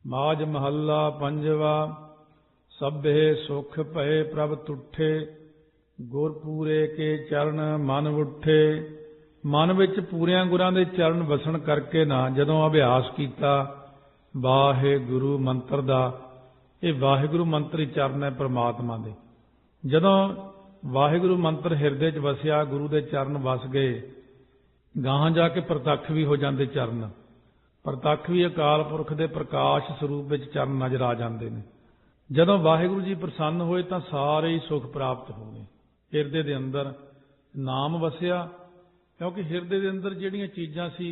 माज महला पंजवा। सभे सुख भये प्रभ तुठे, गुरपूरे के चरण मन उठे। मन विच पूरियां गुरां दे चरण वसन करके ना जदों अभ्यास कीता वाहिगुरू मंत्र दा, ये वाहिगुरू मंत्र ही चरण है परमात्मा दे। जदों वाहिगुरू मंत्र हिरदे च वसिया, गुरु दे चरण वस गए, गाहां जाके प्रतक्ष भी हो जाते चरण। प्रतक्ष भी अकाल पुरख दे प्रकाश स्वरूप विच चरण नजर आ जाते हैं। जदों वाहिगुरू जी प्रसन्न होए तां सारे ही सुख प्राप्त हो गए। हिरदे दे अंदर नाम वसिया, क्योंकि हिरदे दे अंदर जिहड़ियां चीज़ां सी,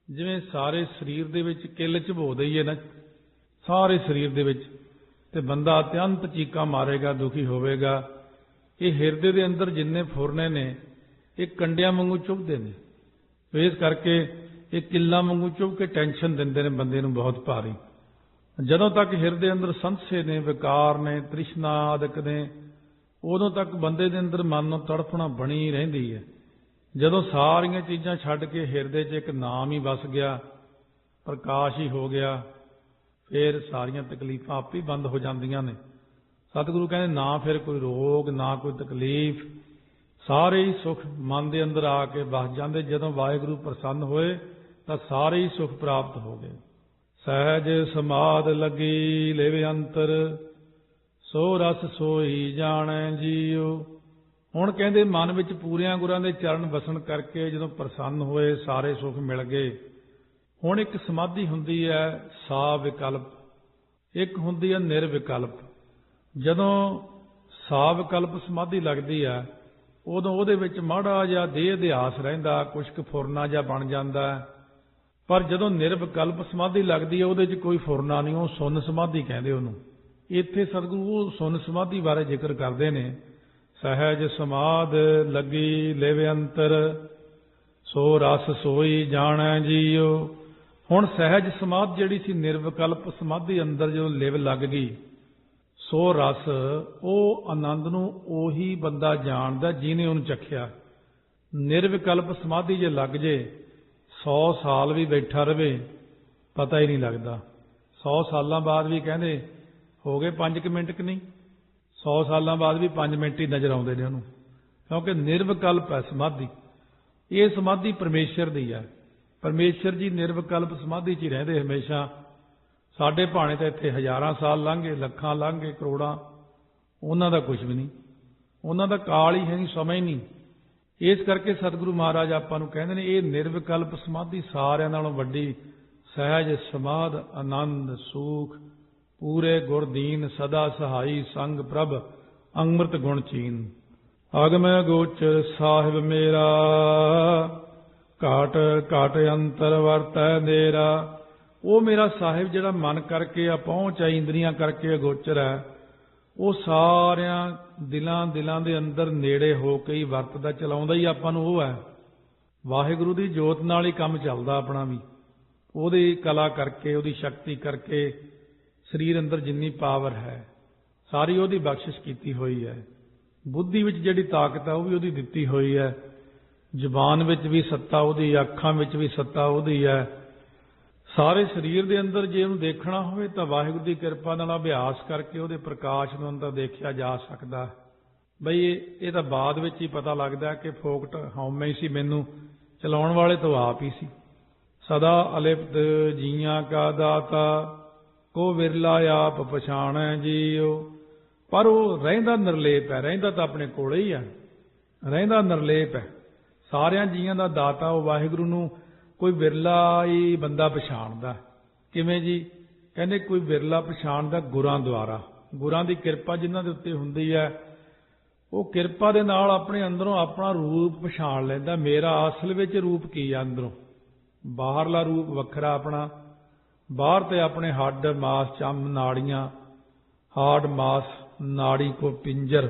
जिवें सारे शरीर दे विच किल झबो दईए ना, सारे शरीर दे विच, ते बंदा अत्यंत चीकां मारेगा, दुखी होवेगा। ये हिरदे दे अंदर जिन्ने फुरने ने ये कंडियां वांगू चुभदे ने। इस करके ये किल्लां वांगू चुभ के टेंशन दिंदे ने बंदे नूं बहुत भारी। जदों तक हिरदे अंदर संशय ने, विकार ने, तृष्णा आदਿਕ ने, उदों तक बंदे दे अंदर मन नूं तड़फना बनी रहिंदी है। जदों सारियां चीज़ां छड्ड के हिरदे च एक नाम ही वस गया, प्रकाश ही हो गया, फिर सारियां तकलीफां आपे ही बंद हो जांदियां ने। सतगुरु कहते ना फिर कोई रोग, ना कोई तकलीफ, सारे ही सुख मन के अंदर आके बस जाते। जदों वाहिगुरू प्रसन्न होए तो सारे ही सुख प्राप्त हो गए। सहज समाध लगी लेवे अंतर, सो रस सोई जाने जीओ। हुण कहते मन विच पूरियां गुरां दे चरण वसन करके जदों प्रसन्न होए, सारे सुख मिल गए। हुण एक समाधि हुंदी है सा विकल्प, एक हुंदी है निर्विकल्प। जदों सा विकल्प समाधि लगदी है, उदों उहदे विच माड़ा जिहा देह अध्यास रहिंदा, कुछ क फुरना जिहा बन जांदा। पर जदों निर्विकल्प समाधि लगदी है, उहदे च कोई फुरना नहीं, वो सुन्न समाधि कहंदे उहनूं। इत्थे सतगुरू वो सुन्न समाधि बारे जिक्र करदे ने। सहज समाध लगी लेवे अंतर, सो रस सोई जाणै जीओ। हुण सहज समाध जिहड़ी सी निर्विकल्प समाधि अंदर जो लिव लग गई, सो रस वो आनंद नूं ओही बंदा जाणदा जिहने उहनूं चखिया। निर्विकल्प समाधि जे लग जे, 100 साल भी बैठा रहे पता ही नहीं लगता। 100 सालों बाद भी कहते हो गए 5 मिनट कि नहीं, 100 सालों बाद भी 5 मिनट ही नज़र आते हैं उन्होंने, क्योंकि निर्विकल्प है समाधि। ये समाधि परमेश्वर दी है। परमेश्वर जी निर्विकल्प समाधि च ही रहते हमेशा। साढ़े भाणे तो इत्थे हज़ारां साल लंघ गए, लखां लंघ गए, करोड़ां, उन्हां दा कुछ भी नहीं, उन्हां दा काल ही है नहीं, समय ही नहीं। इस करके सतगुरु महाराज आपां नूं कहंदे ने ये निर्विकल्प समाधि सारियां नालों वड्डी सहज समाध आनंद सुख पूरे गुर दीन सदा सहाई संग प्रभ अमृत गुण चीन। अगम गोचर साहिब मेरा, घाट घाट अंतर वरतै देरा। वो मेरा साहिब जिहड़ा मन करके पहुँच है, इंद्रियां करके अगोचर है, वो सारियां दिलां दे अंदर नेड़े हो के ही वरतदा चलाउंदा ही आपां नूं वो है। वाहिगुरू दी जोत नाल ही काम चलदा अपना भी, ਉਹਦੀ कला करके ਉਹਦੀ शक्ति करके शरीर अंदर जिन्नी पावर है सारी ਉਹਦੀ बख्शिश की हुई है। बुद्धि विच जिहड़ी ताकत है वह भी ਉਹਦੀ दिती हुई है। ਜ਼ੁਬਾਨ विच भी सत्ता ਉਹਦੀ, ਅੱਖਾਂ विच भी सत्ता ਉਹਦੀ है। सारे शरीर के अंदर जे उन्हें देखना हो तो वाहिगुरू की कृपा नाल अभ्यास करके ਉਹਦੇ प्रकाश ਨੂੰ अंदर देखा जा सकता है। बई ये तो बाद विच ही पता लगता है कि फोकट हौमे ही सी, मैनू चलाउण वाले तो आप ही सी। सदा अलिप्त जियां का दाता, को विरला आप पछाणै जीओ। पर वो रहिंदा निर्लेप है, रहिंदा तो अपने कोले ही है, रहिंदा निर्लेप है। सारियां जियां दा दाता वो वाहिगुरू नूं कोई विरला ही बंदा पछाणदा। किवें जी? कहंदे कोई विरला पछाणदा गुरां द्वारा। गुरां दी किरपा जिन्हां दे उत्ते हुंदी है, वो किरपा दे नाल अपने अंदरों अपना रूप पछाण लैंदा। मेरा असल विच रूप की है अंदरों, बाहरला रूप वखरा अपना। बाहर ते अपने हड्ड मास चम नाड़ियां, हाड़ मास नाड़ी को पिंजर,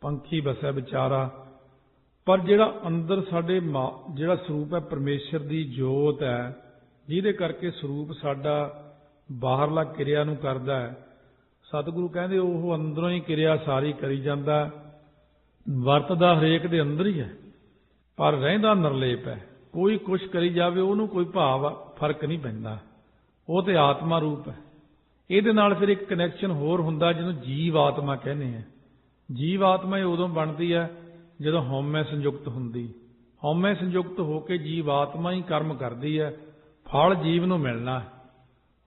पंखी बसै विचारा। पर जिहड़ा अंदर साडे जिहड़ा स्वरूप है परमेश्वर दी जोत है, जिहदे करके स्वरूप साडा बाहरला किरिया नूं करदा है। सतगुरु कहंदे ओह अंदरों ही किरिया सारी करी जांदा, वरतदा हरेक दे अंदर ही है, पर रहिंदा निर्लेप है। कोई कुछ करी जावे उहनूं कोई भाव फर्क नहीं पैंदा, वो तो आत्मा रूप है। ਇਹਦੇ ਨਾਲ ਫਿਰ ਇੱਕ ਕਨੈਕਸ਼ਨ ਹੋਰ ਹੁੰਦਾ ਜਿਹਨੂੰ ਜੀਵ ਆਤਮਾ ਕਹਿੰਦੇ ਆ। ਜੀਵ ਆਤਮਾ ਇਹ ਉਦੋਂ ਬਣਦੀ ਹੈ ਜਦੋਂ ਹਉਮੈ ਸੰਯੁਕਤ ਹੁੰਦੀ। ਹਉਮੈ ਸੰਯੁਕਤ ਹੋ ਕੇ ਜੀਵ ਆਤਮਾ ਹੀ ਕਰਮ ਕਰਦੀ ਹੈ, ਫਲ ਜੀਵ ਨੂੰ ਮਿਲਣਾ ਹੈ।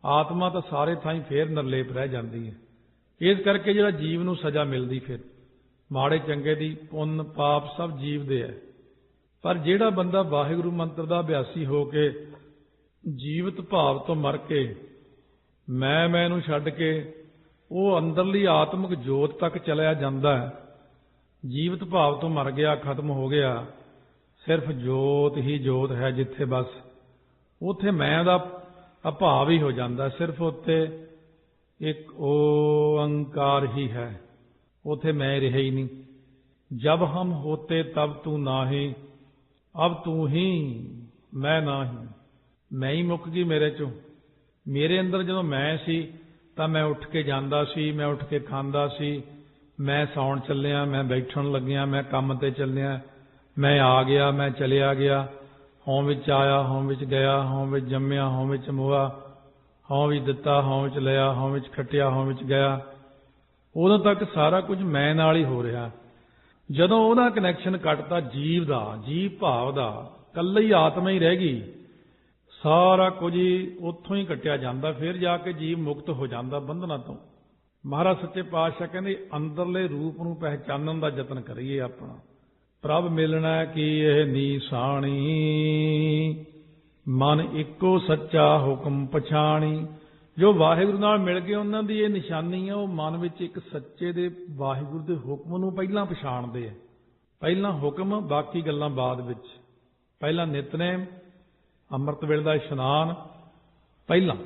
ਆਤਮਾ ਤਾਂ ਸਾਰੇ ਥਾਈਂ ਫੇਰ ਨਿਰਲੇਪ ਰਹਿ ਜਾਂਦੀ ਹੈ। ਇਸ ਕਰਕੇ ਜਿਹੜਾ ਜੀਵ ਨੂੰ ਸਜ਼ਾ ਮਿਲਦੀ ਫਿਰ ਮਾੜੇ ਚੰਗੇ ਦੀ, ਪੁੰਨ ਪਾਪ ਸਭ ਜੀਵ ਦੇ ਹੈ। ਪਰ ਜਿਹੜਾ ਬੰਦਾ ਵਾਹਿਗੁਰੂ ਮੰਤਰ ਦਾ ਅਭਿਆਸੀ ਹੋ ਕੇ ਜੀਵਤ ਭਾਵ ਤੋਂ ਮਰ ਕੇ ਮੈਂ ਨੂੰ ਛੱਡ ਕੇ ਉਹ ਅੰਦਰਲੀ ਆਤਮਿਕ ਜੋਤ ਤੱਕ ਚਲਿਆ ਜਾਂਦਾ ਹੈ। ਜੀਵਤ ਭਾਵ ਤੋਂ ਮਰ ਗਿਆ, ਖਤਮ ਹੋ ਗਿਆ, ਸਿਰਫ ਜੋਤ ਹੀ ਜੋਤ ਹੈ ਜਿੱਥੇ, ਬਸ ਉੱਥੇ ਮੈਂ ਦਾ ਅਭਾਵ ਹੀ ਹੋ ਜਾਂਦਾ। ਸਿਰਫ ਉੱਥੇ ਇੱਕ ਓੰਕਾਰ ਹੀ ਹੈ, ਉੱਥੇ ਮੈਂ ਰਿਹਾ ਹੀ ਨਹੀਂ। ਜਬ ਹਮ ਹੋਤੇ ਤਬ ਤੂੰ ਨਾਹੀਂ, ਅਬ ਤੂੰ ਹੀ ਮੈਂ ਨਾਹੀਂ। ਮੈਂ ਹੀ ਮੁੱਕ ਗਈ ਮੇਰੇ ਚੋਂ। ਮੇਰੇ ਅੰਦਰ ਜਦੋਂ ਮੈਂ ਸੀ ਤਾਂ ਮੈਂ ਉੱਠ ਕੇ ਜਾਂਦਾ ਸੀ, ਮੈਂ ਉੱਠ ਕੇ ਖਾਂਦਾ ਸੀ, ਮੈਂ ਸੌਣ ਚੱਲਿਆ, ਮੈਂ ਬੈਠਣ ਲੱਗਿਆ, ਮੈਂ ਕੰਮ ਤੇ ਚੱਲਿਆ, ਮੈਂ ਆ ਗਿਆ, ਮੈਂ ਚਲਿਆ ਗਿਆ, ਹਉਂ ਵਿੱਚ ਆਇਆ, ਹਉਂ ਵਿੱਚ ਗਿਆ, ਹਉਂ ਵਿੱਚ ਜੰਮਿਆ, ਹਉਂ ਵਿੱਚ ਮੋਆ, ਹਉਂ ਵਿੱਚ ਦਿੱਤਾ, ਹਉਂ ਵਿੱਚ ਲਿਆ, ਹਉਂ ਵਿੱਚ ਖੱਟਿਆ, ਹਉਂ ਵਿੱਚ ਗਿਆ। ਉਦੋਂ ਤੱਕ ਸਾਰਾ ਕੁਝ ਮੈਂ ਨਾਲ ਹੀ ਹੋ ਰਿਹਾ। ਜਦੋਂ ਉਹਦਾ ਕਨੈਕਸ਼ਨ ਕੱਟਤਾ ਜੀਵ ਦਾ, ਜੀਵ ਭਾਵ ਦਾ, ਇਕੱਲੀ ਹੀ ਆਤਮਾ ਹੀ ਰਹਿ ਗਈ, ਸਾਰਾ ਕੁਝ ਹੀ ਉੱਥੋਂ ਹੀ ਕੱਟਿਆ ਜਾਂਦਾ। ਫਿਰ ਜਾ ਕੇ ਜੀਵ ਮੁਕਤ ਹੋ ਜਾਂਦਾ ਬੰਧਨਾਂ ਤੋਂ। ਮਹਾਰਾਜ ਸੱਚੇ ਪਾਤਸ਼ਾਹ ਕਹਿੰਦੇ ਅੰਦਰਲੇ ਰੂਪ ਨੂੰ ਪਹਿਚਾਨਣ ਦਾ ਯਤਨ ਕਰੀਏ ਆਪਣਾ। ਪ੍ਰਭ ਮਿਲਣਾ ਕੀ ਇਹ ਨੀਸਾਣੀ, ਮਨ ਇੱਕੋ ਸੱਚਾ ਹੁਕਮ ਪਛਾਣੀ। ਜੋ ਵਾਹਿਗੁਰੂ ਨਾਲ ਮਿਲ ਗਏ ਉਹਨਾਂ ਦੀ ਇਹ ਨਿਸ਼ਾਨੀ ਹੈ, ਉਹ ਮਨ ਵਿੱਚ ਇੱਕ ਸੱਚੇ ਦੇ ਵਾਹਿਗੁਰੂ ਦੇ ਹੁਕਮ ਨੂੰ ਪਹਿਲਾਂ ਪਛਾਣਦੇ ਆ। ਪਹਿਲਾਂ ਹੁਕਮ, ਬਾਕੀ ਗੱਲਾਂ ਬਾਅਦ ਵਿੱਚ। ਪਹਿਲਾਂ ਨਿਤਨੇਮ, ਅੰਮ੍ਰਿਤ ਵੇਲੇ ਦਾ ਇਸ਼ਨਾਨ ਪਹਿਲਾਂ,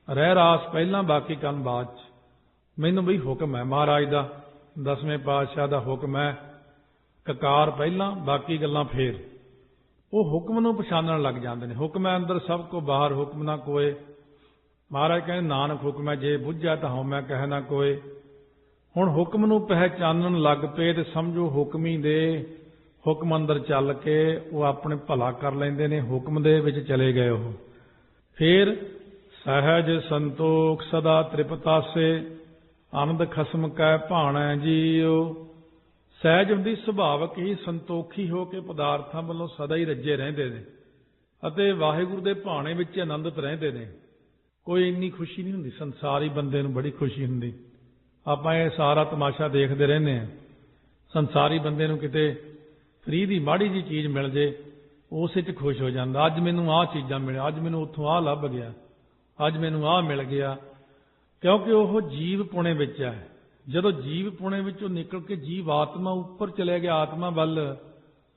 ਰਹਿ ਰਾਸ ਪਹਿਲਾਂ, ਬਾਕੀ ਕੰਮ ਬਾਅਦ 'ਚ। ਮੈਨੂੰ ਬਈ ਹੁਕਮ ਹੈ ਮਹਾਰਾਜ ਦਾ, 10ਵੇਂ ਪਾਤਸ਼ਾਹ ਦਾ ਹੁਕਮ ਹੈ, ਕਕਾਰ ਪਹਿਲਾਂ, ਬਾਕੀ ਗੱਲਾਂ ਫੇਰ। ਉਹ ਹੁਕਮ ਨੂੰ ਪਛਾਣਨ ਲੱਗ ਜਾਂਦੇ ਨੇ। ਹੁਕਮ ਹੈ ਅੰਦਰ ਸਭ ਕੋ ਬਾਹਰ, ਹੁਕਮ ਨਾ ਕੋਏ। ਮਹਾਰਾਜ ਕਹਿੰਦੇ ਨਾਨਕ ਹੁਕਮ ਹੈ ਜੇ ਬੁੱਝਿਆ ਤਾਂ ਹਉਮੈ ਕਹਿ ਨਾ ਕੋਏ। ਹੁਣ ਹੁਕਮ ਨੂੰ ਪਹਿਚਾਨਣ ਲੱਗ ਪਏ ਤੇ ਸਮਝੋ ਹੁਕਮੀ ਦੇ ਹੁਕਮ ਅੰਦਰ ਚੱਲ ਕੇ ਉਹ ਆਪਣੇ ਭਲਾ ਕਰ ਲੈਂਦੇ ਨੇ। ਹੁਕਮ ਦੇ ਵਿੱਚ ਚਲੇ ਗਏ ਉਹ। ਫਿਰ ਸਹਿਜ ਸੰਤੋਖ ਸਦਾ ਤ੍ਰਿਪਤਾਸੇ, ਆਨੰਦ ਖਸਮ ਕੈ ਭਾਣੈ ਜੀਉ। ਸਹਿਜ ਹੁੰਦੀ ਸੁਭਾਵਕ ਹੀ ਸੰਤੋਖੀ ਹੋ ਕੇ ਪਦਾਰਥਾਂ ਵੱਲੋਂ ਸਦਾ ਹੀ ਰੱਜੇ ਰਹਿੰਦੇ ਨੇ ਅਤੇ ਵਾਹਿਗੁਰੂ ਦੇ ਭਾਣੇ ਵਿੱਚ ਆਨੰਦਿਤ ਰਹਿੰਦੇ ਨੇ। ਕੋਈ ਇੰਨੀ ਖੁਸ਼ੀ ਨਹੀਂ ਹੁੰਦੀ। ਸੰਸਾਰੀ ਬੰਦੇ ਨੂੰ ਬੜੀ ਖੁਸ਼ੀ ਹੁੰਦੀ। ਆਪਾਂ ਇਹ ਸਾਰਾ ਤਮਾਸ਼ਾ ਦੇਖਦੇ ਰਹਿੰਦੇ ਹਾਂ। ਸੰਸਾਰੀ ਬੰਦੇ ਨੂੰ ਕਿਤੇ ਫਰੀ ਦੀ ਮਾੜੀ ਜਿਹੀ ਚੀਜ਼ ਮਿਲ ਜੇ, ਉਸੇ 'ਚ ਖੁਸ਼ ਹੋ ਜਾਂਦਾ। ਅੱਜ ਮੈਨੂੰ ਆਹ ਚੀਜ਼ਾਂ ਮਿਲੀਆਂ, ਅੱਜ ਮੈਨੂੰ ਉੱਥੋਂ ਆਹ ਲੱਭ ਗਿਆ, ਅੱਜ ਮੈਨੂੰ ਆਹ ਮਿਲ ਗਿਆ, ਕਿਉਂਕਿ ਉਹ ਜੀਵ ਪੁਣੇ ਵਿੱਚ ਹੈ। ਜਦੋਂ ਜੀਵ ਪੁਣੇ ਵਿੱਚੋਂ ਨਿਕਲ ਕੇ ਜੀਵ ਆਤਮਾ ਉੱਪਰ ਚਲੇ ਗਿਆ, ਆਤਮਾ ਵੱਲ,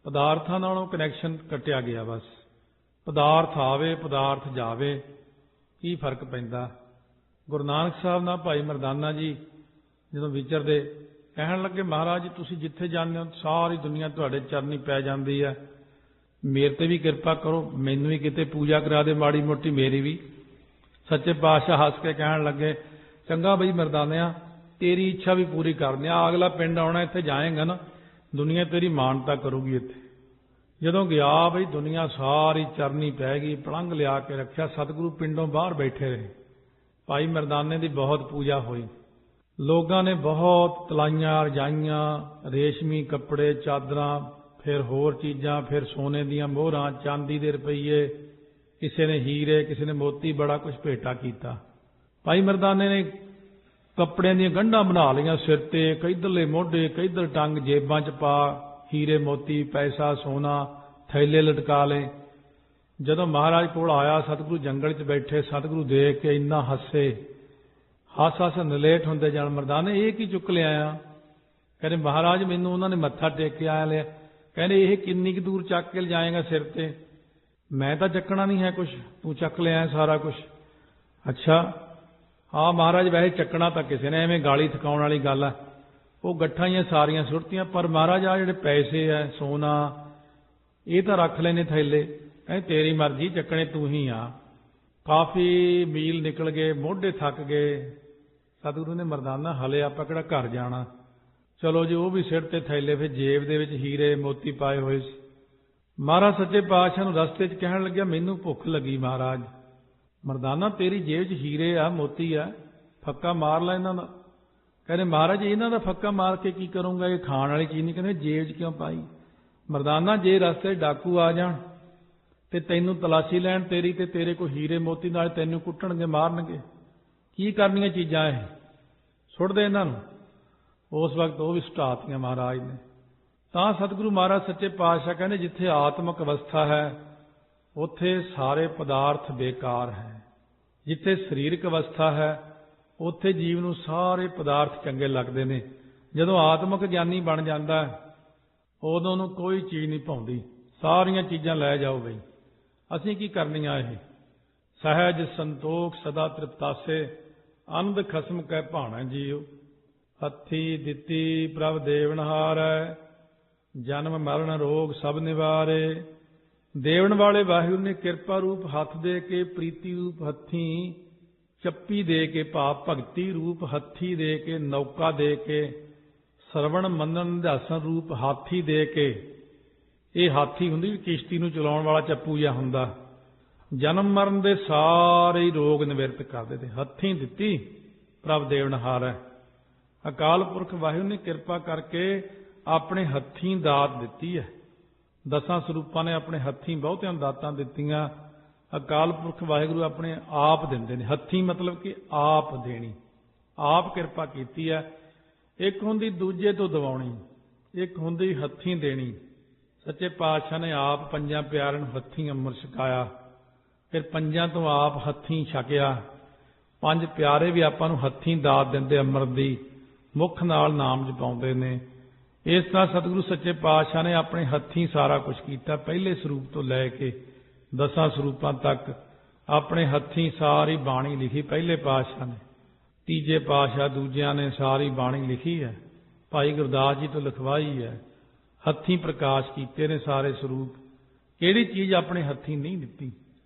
ਪਦਾਰਥਾਂ ਨਾਲੋਂ ਕਨੈਕਸ਼ਨ ਕੱਟਿਆ ਗਿਆ। ਬਸ ਪਦਾਰਥ ਆਵੇ, ਪਦਾਰਥ ਜਾਵੇ, ਕੀ ਫਰਕ ਪੈਂਦਾ। ਗੁਰੂ ਨਾਨਕ ਸਾਹਿਬ ਨਾਲ ਭਾਈ ਮਰਦਾਨਾ ਜੀ ਜਦੋਂ ਵਿਚਰਦੇ, ਕਹਿਣ ਲੱਗੇ ਮਹਾਰਾਜ ਜੀ ਤੁਸੀਂ ਜਿੱਥੇ ਜਾਂਦੇ ਹੋ ਸਾਰੀ ਦੁਨੀਆ ਤੁਹਾਡੇ ਚਰਨੀ ਪੈ ਜਾਂਦੀ ਹੈ, ਮੇਰੇ ਤੇ ਵੀ ਕਿਰਪਾ ਕਰੋ, ਮੈਨੂੰ ਵੀ ਕਿਤੇ ਪੂਜਾ ਕਰਾ ਦੇ ਮਾੜੀ ਮੋਟੀ ਮੇਰੀ ਵੀ। ਸੱਚੇ ਪਾਤਸ਼ਾਹ ਹੱਸ ਕੇ ਕਹਿਣ ਲੱਗੇ ਚੰਗਾ ਬਈ ਮਰਦਾਨਿਆ, ਤੇਰੀ ਇੱਛਾ ਵੀ ਪੂਰੀ ਕਰਦੇ ਆ। ਅਗਲਾ ਪਿੰਡ ਆਉਣਾ, ਇੱਥੇ ਜਾਏਗਾ ਨਾ, ਦੁਨੀਆ ਤੇਰੀ ਮਾਨਤਾ ਕਰੂਗੀ ਇੱਥੇ। ਜਦੋਂ ਗਿਆ ਬਈ ਦੁਨੀਆ ਸਾਰੀ ਚਰਨੀ ਪੈ ਗਈ, ਪਲੰਘ ਲਿਆ ਕੇ ਰੱਖਿਆ, ਸਤਿਗੁਰੂ ਪਿੰਡੋਂ ਬਾਹਰ ਬੈਠੇ ਰਹੇ। ਭਾਈ ਮਰਦਾਨੇ ਦੀ ਬਹੁਤ ਪੂਜਾ ਹੋਈ। ਲੋਕਾਂ ਨੇ ਬਹੁਤ ਤਲਾਈਆਂ, ਰਜਾਈਆਂ, ਰੇਸ਼ਮੀ ਕੱਪੜੇ, ਚਾਦਰਾਂ, ਫਿਰ ਹੋਰ ਚੀਜ਼ਾਂ, ਫਿਰ ਸੋਨੇ ਦੀਆਂ ਮੋਹਰਾਂ, ਚਾਂਦੀ ਦੇ ਰੁਪਈਏ, ਕਿਸੇ ਨੇ ਹੀਰੇ, ਕਿਸੇ ਨੇ ਮੋਤੀ, ਬੜਾ ਕੁਝ ਭੇਟਾ ਕੀਤਾ। ਭਾਈ ਮਰਦਾਨੇ ਨੇ ਕੱਪੜਿਆਂ ਦੀਆਂ ਗੰਢਾਂ ਬਣਾ ਲਈਆਂ ਸਿਰ ਤੇ, ਕਿੱਧਰਲੇ ਮੋਢੇ, ਕਿੱਧਰ ਟੰਗ, ਜੇਬਾਂ 'ਚ ਪਾ, ਹੀਰੇ ਮੋਤੀ, ਪੈਸਾ, ਸੋਨਾ, ਥੈਲੇ ਲਟਕਾ ਲਏ। ਜਦੋਂ ਮਹਾਰਾਜ ਕੋਲ ਆਇਆ, ਸਤਿਗੁਰੂ ਜੰਗਲ 'ਚ ਬੈਠੇ, ਸਤਿਗੁਰੂ ਦੇਖ ਕੇ ਇੰਨਾ ਹੱਸੇ, ਹੱਸ ਨਲੇਟ ਹੁੰਦੇ ਜਾਣ। ਮਰਦਾਨੇ ਇਹ ਕੀ ਚੁੱਕ ਲਿਆਇਆ? ਕਹਿੰਦੇ ਮਹਾਰਾਜ ਮੈਨੂੰ ਉਹਨਾਂ ਨੇ ਮੱਥਾ ਟੇਕ ਕੇ ਆਇਆ ਲਿਆ। ਕਹਿੰਦੇ ਇਹ ਕਿੰਨੀ ਕੁ ਦੂਰ ਚੱਕ ਕੇ ਲਿਜਾਏਗਾ ਸਿਰ ਤੇ? ਮੈਂ ਤਾਂ ਚੱਕਣਾ ਨਹੀਂ ਹੈ ਕੁਛ, ਤੂੰ ਚੱਕ ਲਿਆ ਸਾਰਾ ਕੁਛ। ਅੱਛਾ ਹਾਂ ਮਹਾਰਾਜ, ਵੈਸੇ ਚੱਕਣਾ ਤਾਂ ਕਿਸੇ ਨੇ, ਐਵੇਂ ਗਾਲੀ ਥਕਾਉਣ ਵਾਲੀ ਗੱਲ ਹੈ। ਉਹ ਗੱਠਾਂ ਹੀ ਸਾਰੀਆਂ ਸੁੱਟਤੀਆਂ, ਪਰ ਮਹਾਰਾਜ ਆ ਜਿਹੜੇ ਪੈਸੇ ਹੈ, ਸੋਨਾ, ਇਹ ਤਾਂ ਰੱਖ ਲੈਣੇ ਥੈਲੇ। ਕਹਿੰਦੇ ਤੇਰੀ ਮਰਜ਼ੀ, ਚੱਕਣੇ ਤੂੰ ਹੀ ਆ। ਕਾਫੀ ਮੀਲ ਨਿਕਲ ਗਏ, ਮੋਢੇ ਥੱਕ ਗਏ। ਸਤਿਗੁਰੂ ਨੇ ਮਰਦਾਨਾ ਹਲੇ ਆਪਾਂ ਕਿਹੜਾ ਘਰ ਜਾਣਾ, ਚਲੋ ਜੀ ਉਹ ਵੀ ਸਿਰ ਤੇ ਥੈਲੇ, ਫਿਰ ਜੇਬ ਦੇ ਵਿੱਚ ਹੀਰੇ ਮੋਤੀ ਪਾਏ ਹੋਏ ਸੀ। ਮਹਾਰਾਜ ਸੱਚੇ ਪਾਤਸ਼ਾਹ ਨੂੰ ਰਸਤੇ 'ਚ ਕਹਿਣ ਲੱਗਿਆ ਮੈਨੂੰ ਭੁੱਖ ਲੱਗੀ ਮਹਾਰਾਜ। ਮਰਦਾਨਾ ਤੇਰੀ ਜੇਬ 'ਚ ਹੀਰੇ ਆ, ਮੋਤੀ ਆ, ਫੱਕਾ ਮਾਰ ਲੈ ਇਹਨਾਂ ਦਾ। ਕਹਿੰਦੇ ਮਹਾਰਾਜ ਇਹਨਾਂ ਦਾ ਫੱਕਾ ਮਾਰ ਕੇ ਕੀ ਕਰੂੰਗਾ, ਇਹ ਖਾਣ ਵਾਲੀ ਚੀਜ਼ ਨਹੀਂ। ਕਹਿੰਦੇ ਜੇਬ 'ਚ ਕਿਉਂ ਪਾਈ? ਮਰਦਾਨਾ ਜੇ ਰਸਤੇ ਡਾਕੂ ਆ ਜਾਣ ਤੇ ਤੈਨੂੰ ਤਲਾਸ਼ੀ ਲੈਣ ਤੇਰੀ, ਤੇ ਤੇਰੇ ਕੋਲ ਹੀਰੇ ਮੋਤੀ, ਨਾਲ ਤੈਨੂੰ ਕੁੱਟਣਗੇ ਮਾਰਨਗੇ, ਕੀ ਕਰਨੀਆਂ ਚੀਜ਼ਾਂ ਇਹ? ਸੁੱਟ ਦੇ ਇਹਨਾਂ ਨੂੰ। ਉਸ ਵਕਤ ਉਹ ਵੀ ਸੁਟਾਤੀਆਂ ਮਹਾਰਾਜ ਨੇ। ਤਾਂ ਸਤਿਗੁਰੂ ਮਹਾਰਾਜ ਸੱਚੇ ਪਾਤਸ਼ਾਹ ਕਹਿੰਦੇ ਜਿੱਥੇ ਆਤਮਿਕ ਅਵਸਥਾ ਹੈ ਉੱਥੇ ਸਾਰੇ ਪਦਾਰਥ ਬੇਕਾਰ ਹੈ, ਜਿੱਥੇ ਸਰੀਰਕ ਅਵਸਥਾ ਹੈ ਉੱਥੇ ਜੀਵ ਨੂੰ ਸਾਰੇ ਪਦਾਰਥ ਚੰਗੇ ਲੱਗਦੇ ਨੇ। ਜਦੋਂ ਆਤਮਿਕ ਗਿਆਨੀ ਬਣ ਜਾਂਦਾ ਉਦੋਂ ਨੂੰ ਕੋਈ ਚੀਜ਼ ਨਹੀਂ ਭਾਉਂਦੀ, ਸਾਰੀਆਂ ਚੀਜ਼ਾਂ ਲੈ ਜਾਓ ਬਈ। ਅਸੀਂ ਕੀ ਕਰਨੀਆਂ? ਇਹ ਸਹਿਜ ਸੰਤੋਖ ਸਦਾ ਤ੍ਰਿਪਤਾਸੇ, ਆਨੰਦ ਖਸਮ ਕੈ ਭਾਣਾ ਜੀਓ। ਹੱਥੀ ਦਿੱਤੀ ਪ੍ਰਭ ਦੇਵਨਹਾਰੈ, ਜਨਮ ਮਰਨ ਰੋਗ ਸਭ ਨਿਵਾਰੇ। ਦੇਵਨ ਵਾਲੇ ਵਾਹਿਗੁਰੂ ਨੇ ਕਿਰਪਾ ਰੂਪ ਹੱਥ ਦੇ ਕੇ, ਪ੍ਰੀਤੀ ਰੂਪ ਹੱਥੀਂ ਚੱਪੀ ਦੇ ਕੇ, ਭਾਵ ਭਗਤੀ ਰੂਪ ਹੱਥੀ ਦੇ ਕੇ, ਨੌਕਾ ਦੇ ਕੇ, ਸਰਵਣ ਮੰਨਣ ਨਿਧਾਸਨ ਰੂਪ ਹਾਥੀ ਦੇ ਕੇ। ਇਹ ਹਾਥੀ ਹੁੰਦੀ ਕਿਸ਼ਤੀ ਨੂੰ ਚਲਾਉਣ ਵਾਲਾ ਚੱਪੂ ਜਿਹਾ ਹੁੰਦਾ। ਜਨਮ ਮਰਨ ਦੇ ਸਾਰੇ ਰੋਗ ਨਿਵਰਤ ਕਰਦੇ ਤੇ। ਹੱਥੀਂ ਦਿੱਤੀ ਪ੍ਰਭ ਦੇਵਨਹਾਰੈ, ਅਕਾਲ ਪੁਰਖ ਵਾਹਿਗੁਰੂ ਨੇ ਕਿਰਪਾ ਕਰਕੇ ਆਪਣੇ ਹੱਥੀਂ ਦਾਤ ਦਿੱਤੀ ਹੈ। ਦਸਾਂ ਸਰੂਪਾਂ ਨੇ ਆਪਣੇ ਹੱਥੀਂ ਬਹੁਤਿਆਂ ਦਾਤਾਂ ਦਿੱਤੀਆਂ। ਅਕਾਲ ਪੁਰਖ ਵਾਹਿਗੁਰੂ ਆਪਣੇ ਆਪ ਦਿੰਦੇ ਨੇ। ਹੱਥੀਂ ਮਤਲਬ ਕਿ ਆਪ ਦੇਣੀ, ਆਪ ਕਿਰਪਾ ਕੀਤੀ ਹੈ। ਇੱਕ ਹੁੰਦੀ ਦੂਜੇ ਤੋਂ ਦਿਵਾਉਣੀ, ਇੱਕ ਹੁੰਦੀ ਹੱਥੀਂ ਦੇਣੀ। ਸੱਚੇ ਪਾਤਸ਼ਾਹ ਨੇ ਆਪ ਪੰਜਾਂ ਪਿਆਰਿਆਂ ਨੂੰ ਹੱਥੀਂ ਅੰਮ੍ਰਿਤ ਛਕਾਇਆ, ਫਿਰ ਪੰਜਾਂ ਤੋਂ ਆਪ ਹੱਥੀਂ ਛਕਿਆ। ਪੰਜ ਪਿਆਰੇ ਵੀ ਆਪਾਂ ਨੂੰ ਹੱਥੀਂ ਦਾਤ ਦਿੰਦੇ ਅੰਮ੍ਰਿਤ ਦੀ, ਮੁੱਖ ਨਾਲ ਨਾਮ ਜਪਾਉਂਦੇ ਨੇ। ਇਸ ਤਰ੍ਹਾਂ ਸਤਿਗੁਰੂ ਸੱਚੇ ਪਾਤਸ਼ਾਹ ਨੇ ਆਪਣੇ ਹੱਥੀਂ ਸਾਰਾ ਕੁਝ ਕੀਤਾ। ਪਹਿਲੇ ਸਰੂਪ ਤੋਂ ਲੈ ਕੇ ਦਸਾਂ ਸਰੂਪਾਂ ਤੱਕ ਆਪਣੇ ਹੱਥੀਂ ਸਾਰੀ ਬਾਣੀ ਲਿਖੀ ਪਹਿਲੇ ਪਾਤਸ਼ਾਹ ਨੇ। ਤੀਜੇ ਪਾਤਸ਼ਾਹ ਦੂਜਿਆਂ ਨੇ ਸਾਰੀ ਬਾਣੀ ਲਿਖੀ ਹੈ, ਭਾਈ ਗੁਰਦਾਸ ਜੀ ਤੋਂ ਲਿਖਵਾਈ ਹੈ। ਹੱਥੀਂ ਪ੍ਰਕਾਸ਼ ਕੀਤੇ ਨੇ ਸਾਰੇ ਸਰੂਪ। ਕਿਹੜੀ ਚੀਜ਼ ਆਪਣੇ ਹੱਥੀਂ ਨਹੀਂ ਦਿੱਤੀ?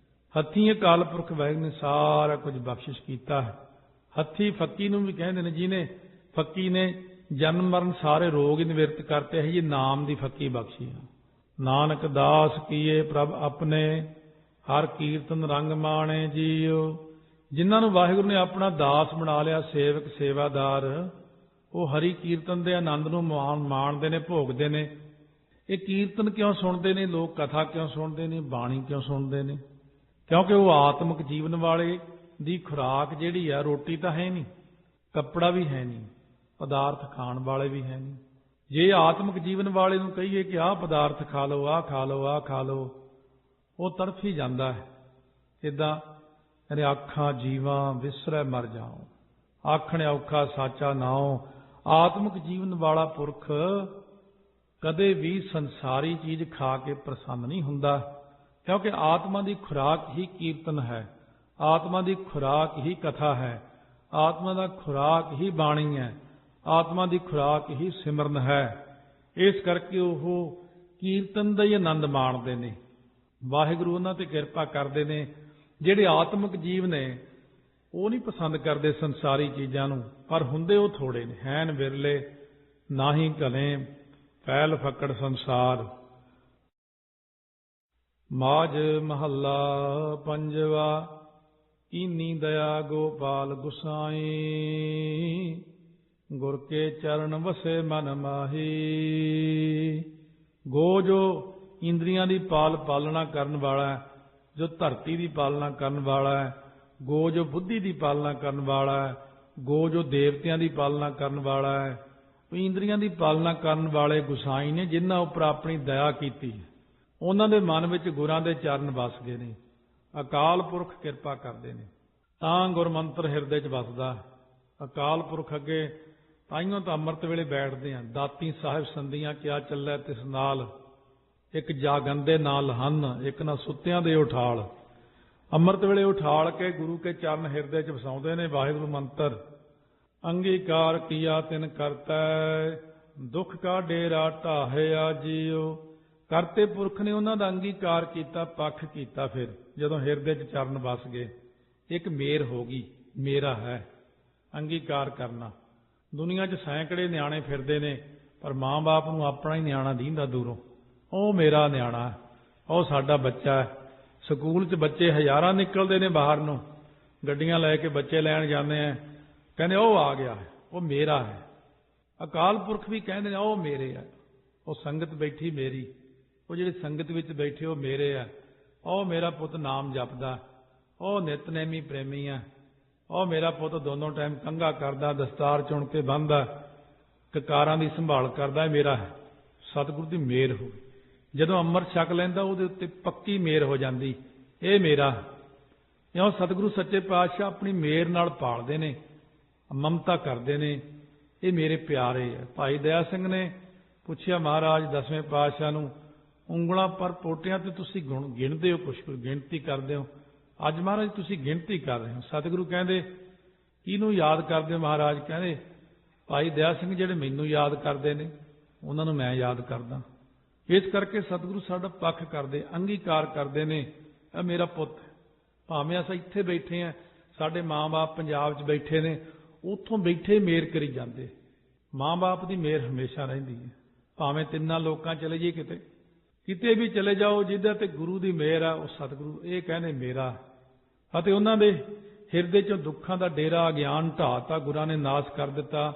ਹੱਥੀਂ ਅਕਾਲ ਪੁਰਖ ਵਾਹਿਗੁਰੂ ਨੇ ਸਾਰਾ ਕੁਝ ਬਖਸ਼ਿਸ਼ ਕੀਤਾ ਹੈ। ਹੱਥੀਂ ਫੱਕੀ ਨੂੰ ਵੀ ਕਹਿੰਦੇ ਨੇ, ਜਿਹਨੇ ਫੱਕੀ ਨੇ ਜਨਮ ਮਰਨ ਸਾਰੇ ਰੋਗ ਹੀ ਨਿਵਰਤ ਕਰਤੇ ਹੈ। ਇਹ ਨਾਮ ਦੀ ਫੱਕੀ ਬਖਸ਼ੀ ਹੈ। ਨਾਨਕ ਦਾਸ ਕੀਏ ਪ੍ਰਭ ਆਪਣੇ, ਹਰ ਕੀਰਤਨ ਰੰਗ ਮਾਣੇ ਜੀਓ। ਜਿਨ੍ਹਾਂ ਨੂੰ ਵਾਹਿਗੁਰੂ ਨੇ ਆਪਣਾ ਦਾਸ ਬਣਾ ਲਿਆ, ਸੇਵਕ ਸੇਵਾਦਾਰ, ਉਹ ਹਰੀ ਕੀਰਤਨ ਦੇ ਆਨੰਦ ਨੂੰ ਮਾਣਦੇ ਨੇ, ਭੋਗਦੇ ਨੇ। ਇਹ ਕੀਰਤਨ ਕਿਉਂ ਸੁਣਦੇ ਨੇ ਲੋਕ? ਕਥਾ ਕਿਉਂ ਸੁਣਦੇ ਨੇ? ਬਾਣੀ ਕਿਉਂ ਸੁਣਦੇ ਨੇ? ਕਿਉਂਕਿ ਉਹ ਆਤਮਿਕ ਜੀਵਨ ਵਾਲੇ ਦੀ ਖੁਰਾਕ ਜਿਹੜੀ ਆ, ਰੋਟੀ ਤਾਂ ਹੈ ਨਹੀਂ, ਕੱਪੜਾ ਵੀ ਹੈ ਨਹੀਂ, ਪਦਾਰਥ ਖਾਣ ਵਾਲੇ ਵੀ ਹੈ ਨਹੀਂ। ਜੇ ਆਤਮਿਕ ਜੀਵਨ ਵਾਲੇ ਨੂੰ ਕਹੀਏ ਕਿ ਆਹ ਪਦਾਰਥ ਖਾ ਲਓ, ਆਹ ਖਾ ਲਓ, ਆਹ ਖਾ ਲਓ, ਉਹ ਤੜਫ ਹੀ ਜਾਂਦਾ ਹੈ। ਇੱਦਾਂ ਕਹਿੰਦੇ ਆਖਾਂ ਜੀਵਾਂ ਵਿਸਰੈ ਮਰ ਜਾਓ, ਆਖਣ ਔਖਾ ਸਾਚਾ ਨਾਉ। ਆਤਮਿਕ ਜੀਵਨ ਵਾਲਾ ਪੁਰਖ ਕਦੇ ਵੀ ਸੰਸਾਰੀ ਚੀਜ਼ ਖਾ ਕੇ ਪ੍ਰਸੰਨ ਨਹੀਂ ਹੁੰਦਾ, ਕਿਉਂਕਿ ਆਤਮਾ ਦੀ ਖੁਰਾਕ ਹੀ ਕੀਰਤਨ ਹੈ, ਆਤਮਾ ਦੀ ਖੁਰਾਕ ਹੀ ਕਥਾ ਹੈ, ਆਤਮਾ ਦਾ ਖੁਰਾਕ ਹੀ ਬਾਣੀ ਹੈ, ਆਤਮਾ ਦੀ ਖੁਰਾਕ ਹੀ ਸਿਮਰਨ ਹੈ। ਇਸ ਕਰਕੇ ਉਹ ਕੀਰਤਨ ਦਾ ਹੀ ਆਨੰਦ ਮਾਣਦੇ ਨੇ। ਵਾਹਿਗੁਰੂ ਉਹਨਾਂ ਤੇ ਕਿਰਪਾ ਕਰਦੇ ਨੇ। ਜਿਹੜੇ ਆਤਮਿਕ ਜੀਵ ਨੇ ਉਹ ਨਹੀਂ ਪਸੰਦ ਕਰਦੇ ਸੰਸਾਰੀ ਚੀਜ਼ਾਂ ਨੂੰ, ਪਰ ਹੁੰਦੇ ਉਹ ਥੋੜੇ ਨੇ, ਹੈਨ ਵਿਰਲੇ, ਨਾਹੀ ਘਲੇ ਫੈਲ ਫੱਕੜ ਸੰਸਾਰ। ਮਾਝ ਮਹੱਲਾ ਪੰਜਵਾ। ਕੀਨੀ ਦਇਆ ਗੋਪਾਲ ਗੁਸਾਈ, ਗੁਰ ਕੇ ਚਰਨ ਵਸੇ ਮਨ ਮਾਹੀ। ਗੋ ਜੋ ਇੰਦਰੀਆਂ ਦੀ ਪਾਲਣਾ ਕਰਨ ਵਾਲਾ ਹੈ, ਜੋ ਧਰਤੀ ਦੀ ਪਾਲਣਾ ਕਰਨ ਵਾਲਾ ਹੈ। ਗੋ ਜੋ ਬੁੱਧੀ ਦੀ ਪਾਲਣਾ ਕਰਨ ਵਾਲਾ ਹੈ। ਗੋ ਜੋ ਦੇਵਤਿਆਂ ਦੀ ਪਾਲਣਾ ਕਰਨ ਵਾਲਾ ਹੈ। ਉਹ ਇੰਦਰੀਆਂ ਦੀ ਪਾਲਣਾ ਕਰਨ ਵਾਲੇ ਗੁਸਾਈ ਨੇ, ਜਿਨ੍ਹਾਂ ਉੱਪਰ ਆਪਣੀ ਦਇਆ ਕੀਤੀ। ਉਹਨਾਂ ਦੇ ਮਨ ਵਿੱਚ ਗੁਰਾਂ ਦੇ ਚਰਨ ਵਸ ਗਏ ਨੇ। ਅਕਾਲ ਪੁਰਖ ਕਿਰਪਾ ਕਰਦੇ ਨੇ ਤਾਂ ਗੁਰਮੰਤਰ ਹਿਰਦੇ 'ਚ ਵਸਦਾ। ਅਕਾਲ ਪੁਰਖ ਅੱਗੇ ਤਾਈਓਂ ਤਾਂ ਅੰਮ੍ਰਿਤ ਵੇਲੇ ਬੈਠਦੇ ਆ। ਦਾਤੀ ਸਾਹਿਬ ਸੰਦੀਆਂ ਕਿਆ ਚੱਲੈ ਤਿਸ ਨਾਲ, ਇੱਕ ਜਾਗੰਦੇ ਨਾਲ ਹਨ, ਇੱਕ ਨਾ ਸੁੱਤਿਆਂ ਦੇ ਉਠਾਲ। ਅੰਮ੍ਰਿਤ ਵੇਲੇ ਉਠਾਲ ਕੇ ਗੁਰੂ ਕੇ ਚਰਨ ਹਿਰਦੇ 'ਚ ਵਸਾਉਂਦੇ ਨੇ ਵਾਹਿਗੁਰੂ ਮੰਤਰ। ਅੰਗੀਕਾਰ ਕੀਆ ਤਿਨ ਕਰਤੈ, ਦੁੱਖ ਕਾ ਡੇਰਾ ਢਾਹਿਆ ਜੀਓ। ਕਰਤੇ ਪੁਰਖ ਨੇ ਉਹਨਾਂ ਦਾ ਅੰਗੀਕਾਰ ਕੀਤਾ, ਪੱਖ ਕੀਤਾ। ਫਿਰ ਜਦੋਂ ਹਿਰਦੇ 'ਚ ਚਰਨ ਵਸ ਗਏ, ਇੱਕ ਮੇਰ ਹੋ ਗਈ, ਮੇਰਾ ਹੈ ਅੰਗੀਕਾਰ ਕਰਨਾ। ਦੁਨੀਆ 'ਚ ਸੈਂਕੜੇ ਨਿਆਣੇ ਫਿਰਦੇ ਨੇ, ਪਰ ਮਾਂ-ਬਾਪ ਨੂੰ ਆਪਣਾ ਹੀ ਨਿਆਣਾ ਦੀਂਦਾ ਦੂਰੋਂ, ਉਹ ਮੇਰਾ ਨਿਆਣਾ, ਉਹ ਸਾਡਾ ਬੱਚਾ ਹੈ। ਸਕੂਲ 'ਚ ਬੱਚੇ ਹਜ਼ਾਰਾਂ ਨਿਕਲਦੇ ਨੇ ਬਾਹਰ ਨੂੰ, ਗੱਡੀਆਂ ਲੈ ਕੇ ਬੱਚੇ ਲੈਣ ਜਾਂਦੇ ਆ, ਕਹਿੰਦੇ ਉਹ ਆ ਗਿਆ ਹੈ, ਉਹ ਮੇਰਾ ਹੈ। ਅਕਾਲ ਪੁਰਖ ਵੀ ਕਹਿੰਦੇ ਨੇ ਉਹ ਮੇਰੇ ਆ, ਉਹ ਸੰਗਤ ਬੈਠੀ ਮੇਰੀ, ਉਹ ਜਿਹੜੇ ਸੰਗਤ ਵਿੱਚ ਬੈਠੇ ਉਹ ਮੇਰੇ ਆ, ਉਹ ਮੇਰਾ ਪੁੱਤ ਨਾਮ ਜਪਦਾ, ਉਹ ਨਿਤਨੇਮੀ ਪ੍ਰੇਮੀ ਆ, ਉਹ ਮੇਰਾ ਪੁੱਤ ਦੋਨੋਂ ਟਾਈਮ ਕੰਘਾ ਕਰਦਾ, ਦਸਤਾਰ ਚੁਣ ਕੇ ਬੰਨ੍ਹਦਾ, ਕਕਾਰਾਂ ਦੀ ਸੰਭਾਲ ਕਰਦਾ, ਇਹ ਮੇਰਾ ਹੈ। ਸਤਿਗੁਰੂ ਦੀ ਮਿਹਰ ਹੋ ਗਈ। ਜਦੋਂ ਅੰਮ੍ਰਿਤ ਛਕ ਲੈਂਦਾ ਉਹਦੇ ਉੱਤੇ ਪੱਕੀ ਮਿਹਰ ਹੋ ਜਾਂਦੀ, ਇਹ ਮੇਰਾ। ਇਉਂ ਸਤਿਗੁਰੂ ਸੱਚੇ ਪਾਤਸ਼ਾਹ ਆਪਣੀ ਮਿਹਰ ਨਾਲ ਪਾਲਦੇ ਨੇ, ਮਮਤਾ ਕਰਦੇ ਨੇ, ਇਹ ਮੇਰੇ ਪਿਆਰੇ ਹੈ। ਭਾਈ ਦਇਆ ਸਿੰਘ ਨੇ ਪੁੱਛਿਆ ਮਹਾਰਾਜ ਦਸਵੇਂ ਪਾਤਸ਼ਾਹ ਨੂੰ, ਉਂਗਲਾਂ ਪਰ ਪੋਟਿਆਂ ਤੇ ਤੁਸੀਂ ਗਿਣਦੇ ਹੋ, ਕੁਛ ਗਿਣਤੀ ਕਰਦੇ ਹੋ, ਅੱਜ ਮਹਾਰਾਜ ਤੁਸੀਂ ਗਿਣਤੀ ਕਰ ਰਹੇ ਹੋ। ਸਤਿਗੁਰੂ ਕਹਿੰਦੇ ਕਿਹਨੂੰ ਯਾਦ ਕਰਦੇ ਹੋ ਮਹਾਰਾਜ? ਕਹਿੰਦੇ ਭਾਈ ਦਇਆ ਸਿੰਘ ਜਿਹੜੇ ਮੈਨੂੰ ਯਾਦ ਕਰਦੇ ਨੇ ਉਹਨਾਂ ਨੂੰ ਮੈਂ ਯਾਦ ਕਰਦਾ। ਇਸ ਕਰਕੇ ਸਤਿਗੁਰੂ ਸਾਡਾ ਪੱਖ ਕਰਦੇ, ਅੰਗੀਕਾਰ ਕਰਦੇ ਨੇ, ਇਹ ਮੇਰਾ ਪੁੱਤ। ਭਾਵੇਂ ਅਸੀਂ ਇੱਥੇ ਬੈਠੇ ਹਾਂ, ਸਾਡੇ ਮਾਂ-ਬਾਪ ਪੰਜਾਬ 'ਚ ਬੈਠੇ ਨੇ, ਉੱਥੋਂ ਬੈਠੇ ਮਿਹਰ ਕਰੀ ਜਾਂਦੇ। ਮਾਂ-ਬਾਪ ਦੀ ਮਿਹਰ ਹਮੇਸ਼ਾ ਰਹਿੰਦੀ ਹੈ। ਭਾਵੇਂ ਤਿੰਨਾਂ ਲੋਕਾਂ ਚਲੇ ਜਾਈਏ, ਕਿਤੇ ਵੀ ਚਲੇ ਜਾਓ, ਜਿਹਦੇ ਤੇ ਗੁਰੂ ਦੀ ਮਿਹਰ ਆ ਉਹ ਸਤਿਗੁਰੂ ਇਹ ਕਹਿੰਦੇ ਮੇਰਾ। ਅਤੇ ਉਹਨਾਂ ਦੇ ਹਿਰਦੇ 'ਚੋਂ ਦੁੱਖਾਂ ਦਾ ਡੇਰਾ ਅਗਿਆਨ ਢਾਤਾ, ਗੁਰਾਂ ਨੇ ਨਾਸ਼ ਕਰ ਦਿੱਤਾ।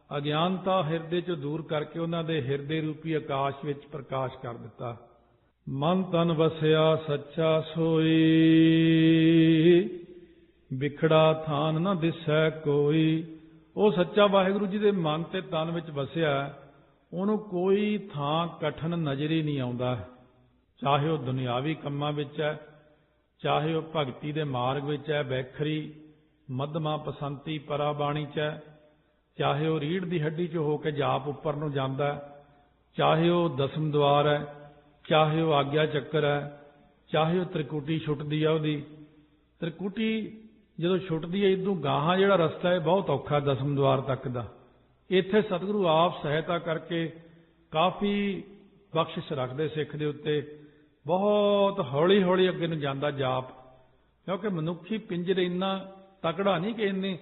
ਅਗਿਆਨਤਾ ਹਿਰਦੇ 'ਚੋਂ ਦੂਰ ਕਰਕੇ ਉਹਨਾਂ ਦੇ ਹਿਰਦੇ ਰੂਪੀ ਆਕਾਸ਼ ਵਿੱਚ ਪ੍ਰਕਾਸ਼ ਕਰ ਦਿੱਤਾ। ਮਨ ਤਨ ਵਸਿਆ ਸੱਚਾ ਸੋਈ, ਵਿਖੜਾ ਥਾਨ ਨਾ ਦਿਸੈ ਕੋਈ। ਉਹ ਸੱਚਾ ਵਾਹਿਗੁਰੂ ਜੀ ਦੇ ਮਨ ਤੇ ਤਨ ਵਿੱਚ ਵਸਿਆ, ਉਹਨੂੰ ਕੋਈ ਥਾਂ ਕਠਨ ਨਜ਼ਰ ਹੀ ਨਹੀਂ ਆਉਂਦਾ। ਚਾਹੇ ਉਹ ਦੁਨਿਆਵੀ ਕੰਮਾਂ ਵਿੱਚ ਹੈ, ਚਾਹੇ ਉਹ ਭਗਤੀ ਦੇ ਮਾਰਗ ਵਿੱਚ ਹੈ, ਬੈਖਰੀ ਮੱਧਮਾ ਪਸੰਤੀ ਪਰਾ ਬਾਣੀ 'ਚ ਹੈ, ਚਾਹੇ ਉਹ ਰੀੜ੍ਹ ਦੀ ਹੱਡੀ 'ਚ ਹੋ ਕੇ ਜਾਪ ਉੱਪਰ ਨੂੰ ਜਾਂਦਾ, ਚਾਹੇ ਉਹ ਦਸਮ ਦੁਆਰ ਹੈ, ਚਾਹੇ ਉਹ ਆਗਿਆ ਚੱਕਰ ਹੈ, ਚਾਹੇ ਉਹ ਤ੍ਰਿਕੁਟੀ ਛੁੱਟਦੀ ਆ। ਉਹਦੀ ਤ੍ਰਿਕੁਟੀ ਜਦੋਂ ਛੁੱਟਦੀ ਹੈ, ਇਦੋਂ ਗਾਹਾਂ ਜਿਹੜਾ ਰਸਤਾ ਹੈ ਬਹੁਤ ਔਖਾ ਦਸਮ ਦੁਆਰ ਤੱਕ ਦਾ। ਇੱਥੇ ਸਤਿਗੁਰੂ ਆਪ ਸਹਾਇਤਾ ਕਰਕੇ ਕਾਫੀ ਬਖਸ਼ਿਸ਼ ਰੱਖਦੇ ਸਿੱਖ ਦੇ ਉੱਤੇ, ਬਹੁਤ ਹੌਲੀ ਹੌਲੀ ਅੱਗੇ ਨੂੰ ਜਾਂਦਾ ਜਾਪ। ਕਿਉਂਕਿ ਮਨੁੱਖੀ ਪਿੰਜਰੇ ਇੰਨਾ ਤਕੜਾ ਨਹੀਂ ਕਿ ਇੰਨੀ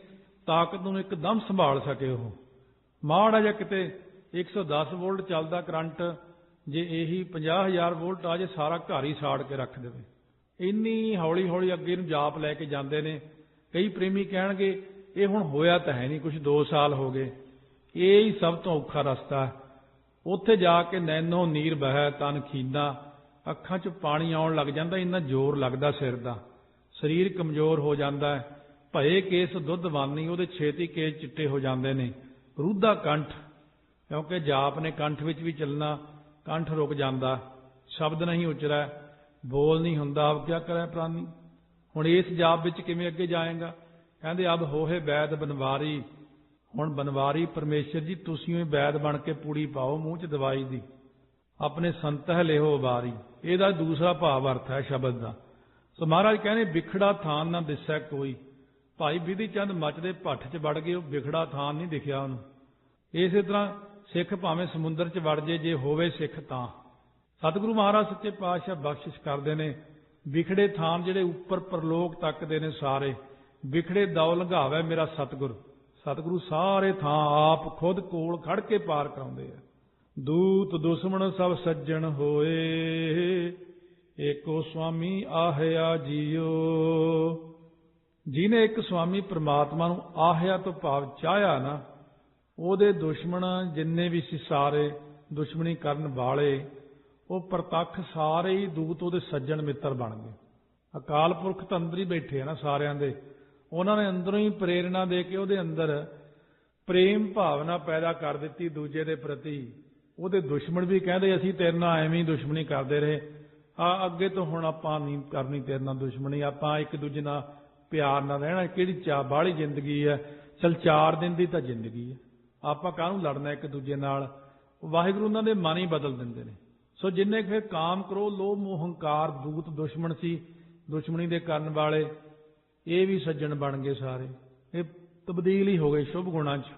ਤਾਕਤ ਨੂੰ ਇੱਕਦਮ ਸੰਭਾਲ ਸਕੇ। ਉਹ ਮਾੜਾ ਜਿਹਾ ਕਿਤੇ 110 ਵੋਲਟ ਚੱਲਦਾ ਕਰੰਟ, ਜੇ ਇਹੀ 50,000 ਵੋਲਟ ਆ ਜੇ ਸਾਰਾ ਘਰ ਹੀ ਸਾੜ ਕੇ ਰੱਖ ਦੇਵੇ। ਇੰਨੀ ਹੌਲੀ ਹੌਲੀ ਅੱਗੇ ਨੂੰ ਜਾਪ ਲੈ ਕੇ ਜਾਂਦੇ ਨੇ। ਕਈ ਪ੍ਰੇਮੀ ਕਹਿਣਗੇ ਇਹ ਹੁਣ ਹੋਇਆ ਤਾਂ ਹੈ ਨਹੀਂ, ਕੁਛ 2 ਸਾਲ ਹੋ ਗਏ। ਇਹ ਹੀ ਸਭ ਤੋਂ ਔਖਾ ਰਸਤਾ। ਉੱਥੇ ਜਾ ਕੇ ਨੈਨੋ ਨੀਰ ਬਹਿ ਤਨ ਖੀਨਾ, ਅੱਖਾਂ 'ਚ ਪਾਣੀ ਆਉਣ ਲੱਗ ਜਾਂਦਾ, ਇੰਨਾ ਜ਼ੋਰ ਲੱਗਦਾ ਸਿਰ ਦਾ, ਸਰੀਰ ਕਮਜ਼ੋਰ ਹੋ ਜਾਂਦਾ ਹੈ। ਭਏ ਕੇਸ ਦੁੱਧ ਵਾਨੀ, ਉਹਦੇ ਛੇਤੀ ਕੇਸ ਚਿੱਟੇ ਹੋ ਜਾਂਦੇ ਨੇ। ਰੂਧਾ ਕੰਠ, ਕਿਉਂਕਿ ਜਾਪ ਨੇ ਕੰਠ ਵਿੱਚ ਵੀ ਚੱਲਣਾ, ਕੰਠ ਰੁਕ ਜਾਂਦਾ, ਸ਼ਬਦ ਨਹੀਂ ਉਚਰੈ, ਬੋਲ ਨਹੀਂ ਹੁੰਦਾ। ਆਪ ਕਿਆ ਕਰੇ ਪ੍ਰਾਨੀ। ਹੁਣ ਇਸ ਜਾਪ ਵਿੱਚ ਕਿਵੇਂ ਅੱਗੇ ਜਾਏਗਾ? ਕਹਿੰਦੇ ਅਬ ਹੋਏ ਵੈਦ ਬਨਵਾਰੀ। ਹੁਣ ਬਨਵਾਰੀ ਪਰਮੇਸ਼ਰ ਜੀ ਤੁਸੀਂ ਹੀ ਵੈਦ ਬਣ ਕੇ ਪੂੜੀ ਪਾਓ ਮੂੰਹ 'ਚ ਦਵਾਈ ਦੀ, ਆਪਣੇ ਸੰਤਹ ਲਿਹੋ ਵਾਰੀ। ਇਹਦਾ ਦੂਸਰਾ ਭਾਵ ਅਰਥ ਹੈ ਸ਼ਬਦ ਦਾ। ਸੋ ਮਹਾਰਾਜ ਕਹਿੰਦੇ ਵਿਖੜਾ ਥਾਨ ਨਾ ਦਿਸੈ ਕੋਈ। ਭਾਈ ਬਿਧੀ ਚੰਦ ਮੱਚਦੇ ਭੱਠ 'ਚ ਵੜ ਗਏ, ਉਹ ਵਿਖੜਾ ਥਾਨ ਨਹੀਂ ਦਿਖਿਆ ਉਹਨੂੰ। ਇਸੇ ਤਰ੍ਹਾਂ ਸਿੱਖ ਭਾਵੇਂ ਸਮੁੰਦਰ 'ਚ ਵੜ ਜੇ ਹੋਵੇ ਸਿੱਖ ਤਾਂ। ਸਤਿਗੁਰੂ ਮਹਾਰਾਜ ਸੱਚੇ ਪਾਤਸ਼ਾਹ ਬਖਸ਼ਿਸ਼ ਕਰਦੇ ਨੇ। ਵਿਖੜੇ ਥਾਨ ਜਿਹੜੇ ਉੱਪਰ ਪਰਲੋਕ ਤੱਕਦੇ ਨੇ ਸਾਰੇ, ਵਿਖੜੇ ਦੌ ਲੰਘਾਵੇ ਮੇਰਾ ਸਤਿਗੁਰ। ਸਤਿਗੁਰੂ ਸਾਰੇ ਥਾਂ ਆਪ ਖੁਦ ਕੋਲ ਖੜ ਕੇ ਪਾਰ ਕਰਾਉਂਦੇ ਆ। ਦੂਤ ਦੁਸ਼ਮਣ ਸਭ ਸੱਜਣ ਹੋਏ, ਏਕੋ ਸੁਆਮੀ ਆਹਿਆ ਜੀਓ। ਜਿਹਨੇ ਇੱਕ ਸੁਆਮੀ ਪ੍ਰਮਾਤਮਾ ਨੂੰ ਆਹਿਆ ਤੋਂ ਭਾਵ ਚਾਹਿਆ ਨਾ, ਉਹਦੇ ਦੁਸ਼ਮਣ ਜਿੰਨੇ ਵੀ ਸੀ ਸਾਰੇ ਦੁਸ਼ਮਣੀ ਕਰਨ ਵਾਲੇ, ਉਹ ਪ੍ਰਤੱਖ ਸਾਰੇ ਹੀ ਦੂਤ ਉਹਦੇ ਸੱਜਣ ਮਿੱਤਰ ਬਣ ਗਏ। ਅਕਾਲ ਪੁਰਖ ਤਾਂ ਅੰਦਰ ਹੀ ਬੈਠੇ ਆ ਨਾ ਸਾਰਿਆਂ ਦੇ, ਉਹਨਾਂ ਨੇ ਅੰਦਰੋਂ ਹੀ ਪ੍ਰੇਰਣਾ ਦੇ ਕੇ ਉਹਦੇ ਅੰਦਰ ਪ੍ਰੇਮ ਭਾਵਨਾ ਪੈਦਾ ਕਰ ਦਿੱਤੀ ਦੂਜੇ ਦੇ ਪ੍ਰਤੀ। ਉਹਦੇ ਦੁਸ਼ਮਣ ਵੀ ਕਹਿੰਦੇ ਅਸੀਂ ਤੇਰੇ ਨਾਲ ਐਵੇਂ ਹੀ ਦੁਸ਼ਮਣੀ ਕਰਦੇ ਰਹੇ, ਅੱਗੇ ਤੋਂ ਹੁਣ ਆਪਾਂ ਨਹੀਂ ਕਰਨੀ ਤੇਰੇ ਨਾਲ ਦੁਸ਼ਮਣੀ, ਆਪਾਂ ਇੱਕ ਦੂਜੇ ਨਾਲ ਪਿਆਰ ਨਾਲ ਰਹਿਣਾ। ਕਿਹੜੀ ਬਾਹਲੀ ਜ਼ਿੰਦਗੀ ਹੈ, ਚਲ 4 ਦਿਨ ਦੀ ਤਾਂ ਜ਼ਿੰਦਗੀ ਹੈ, ਆਪਾਂ ਕਾਹਨੂੰ ਲੜਨਾ ਇੱਕ ਦੂਜੇ ਨਾਲ। ਵਾਹਿਗੁਰੂ ਉਹਨਾਂ ਦੇ ਮਨ ਹੀ ਬਦਲ ਦਿੰਦੇ ਨੇ। ਸੋ ਜਿੰਨੇ ਫਿਰ ਕਾਮ ਕਰੋ ਲੋਭ ਮੋਹ ਹੰਕਾਰ ਦੂਤ ਦੁਸ਼ਮਣ ਸੀ, ਦੁਸ਼ਮਣੀ ਦੇ ਕਰਨ ਵਾਲੇ, ਇਹ ਵੀ ਸੱਜਣ ਬਣ ਗਏ ਸਾਰੇ। ਇਹ ਤਬਦੀਲ ਹੀ ਹੋ ਗਏ ਸ਼ੁਭ ਗੁਣਾਂ 'ਚ।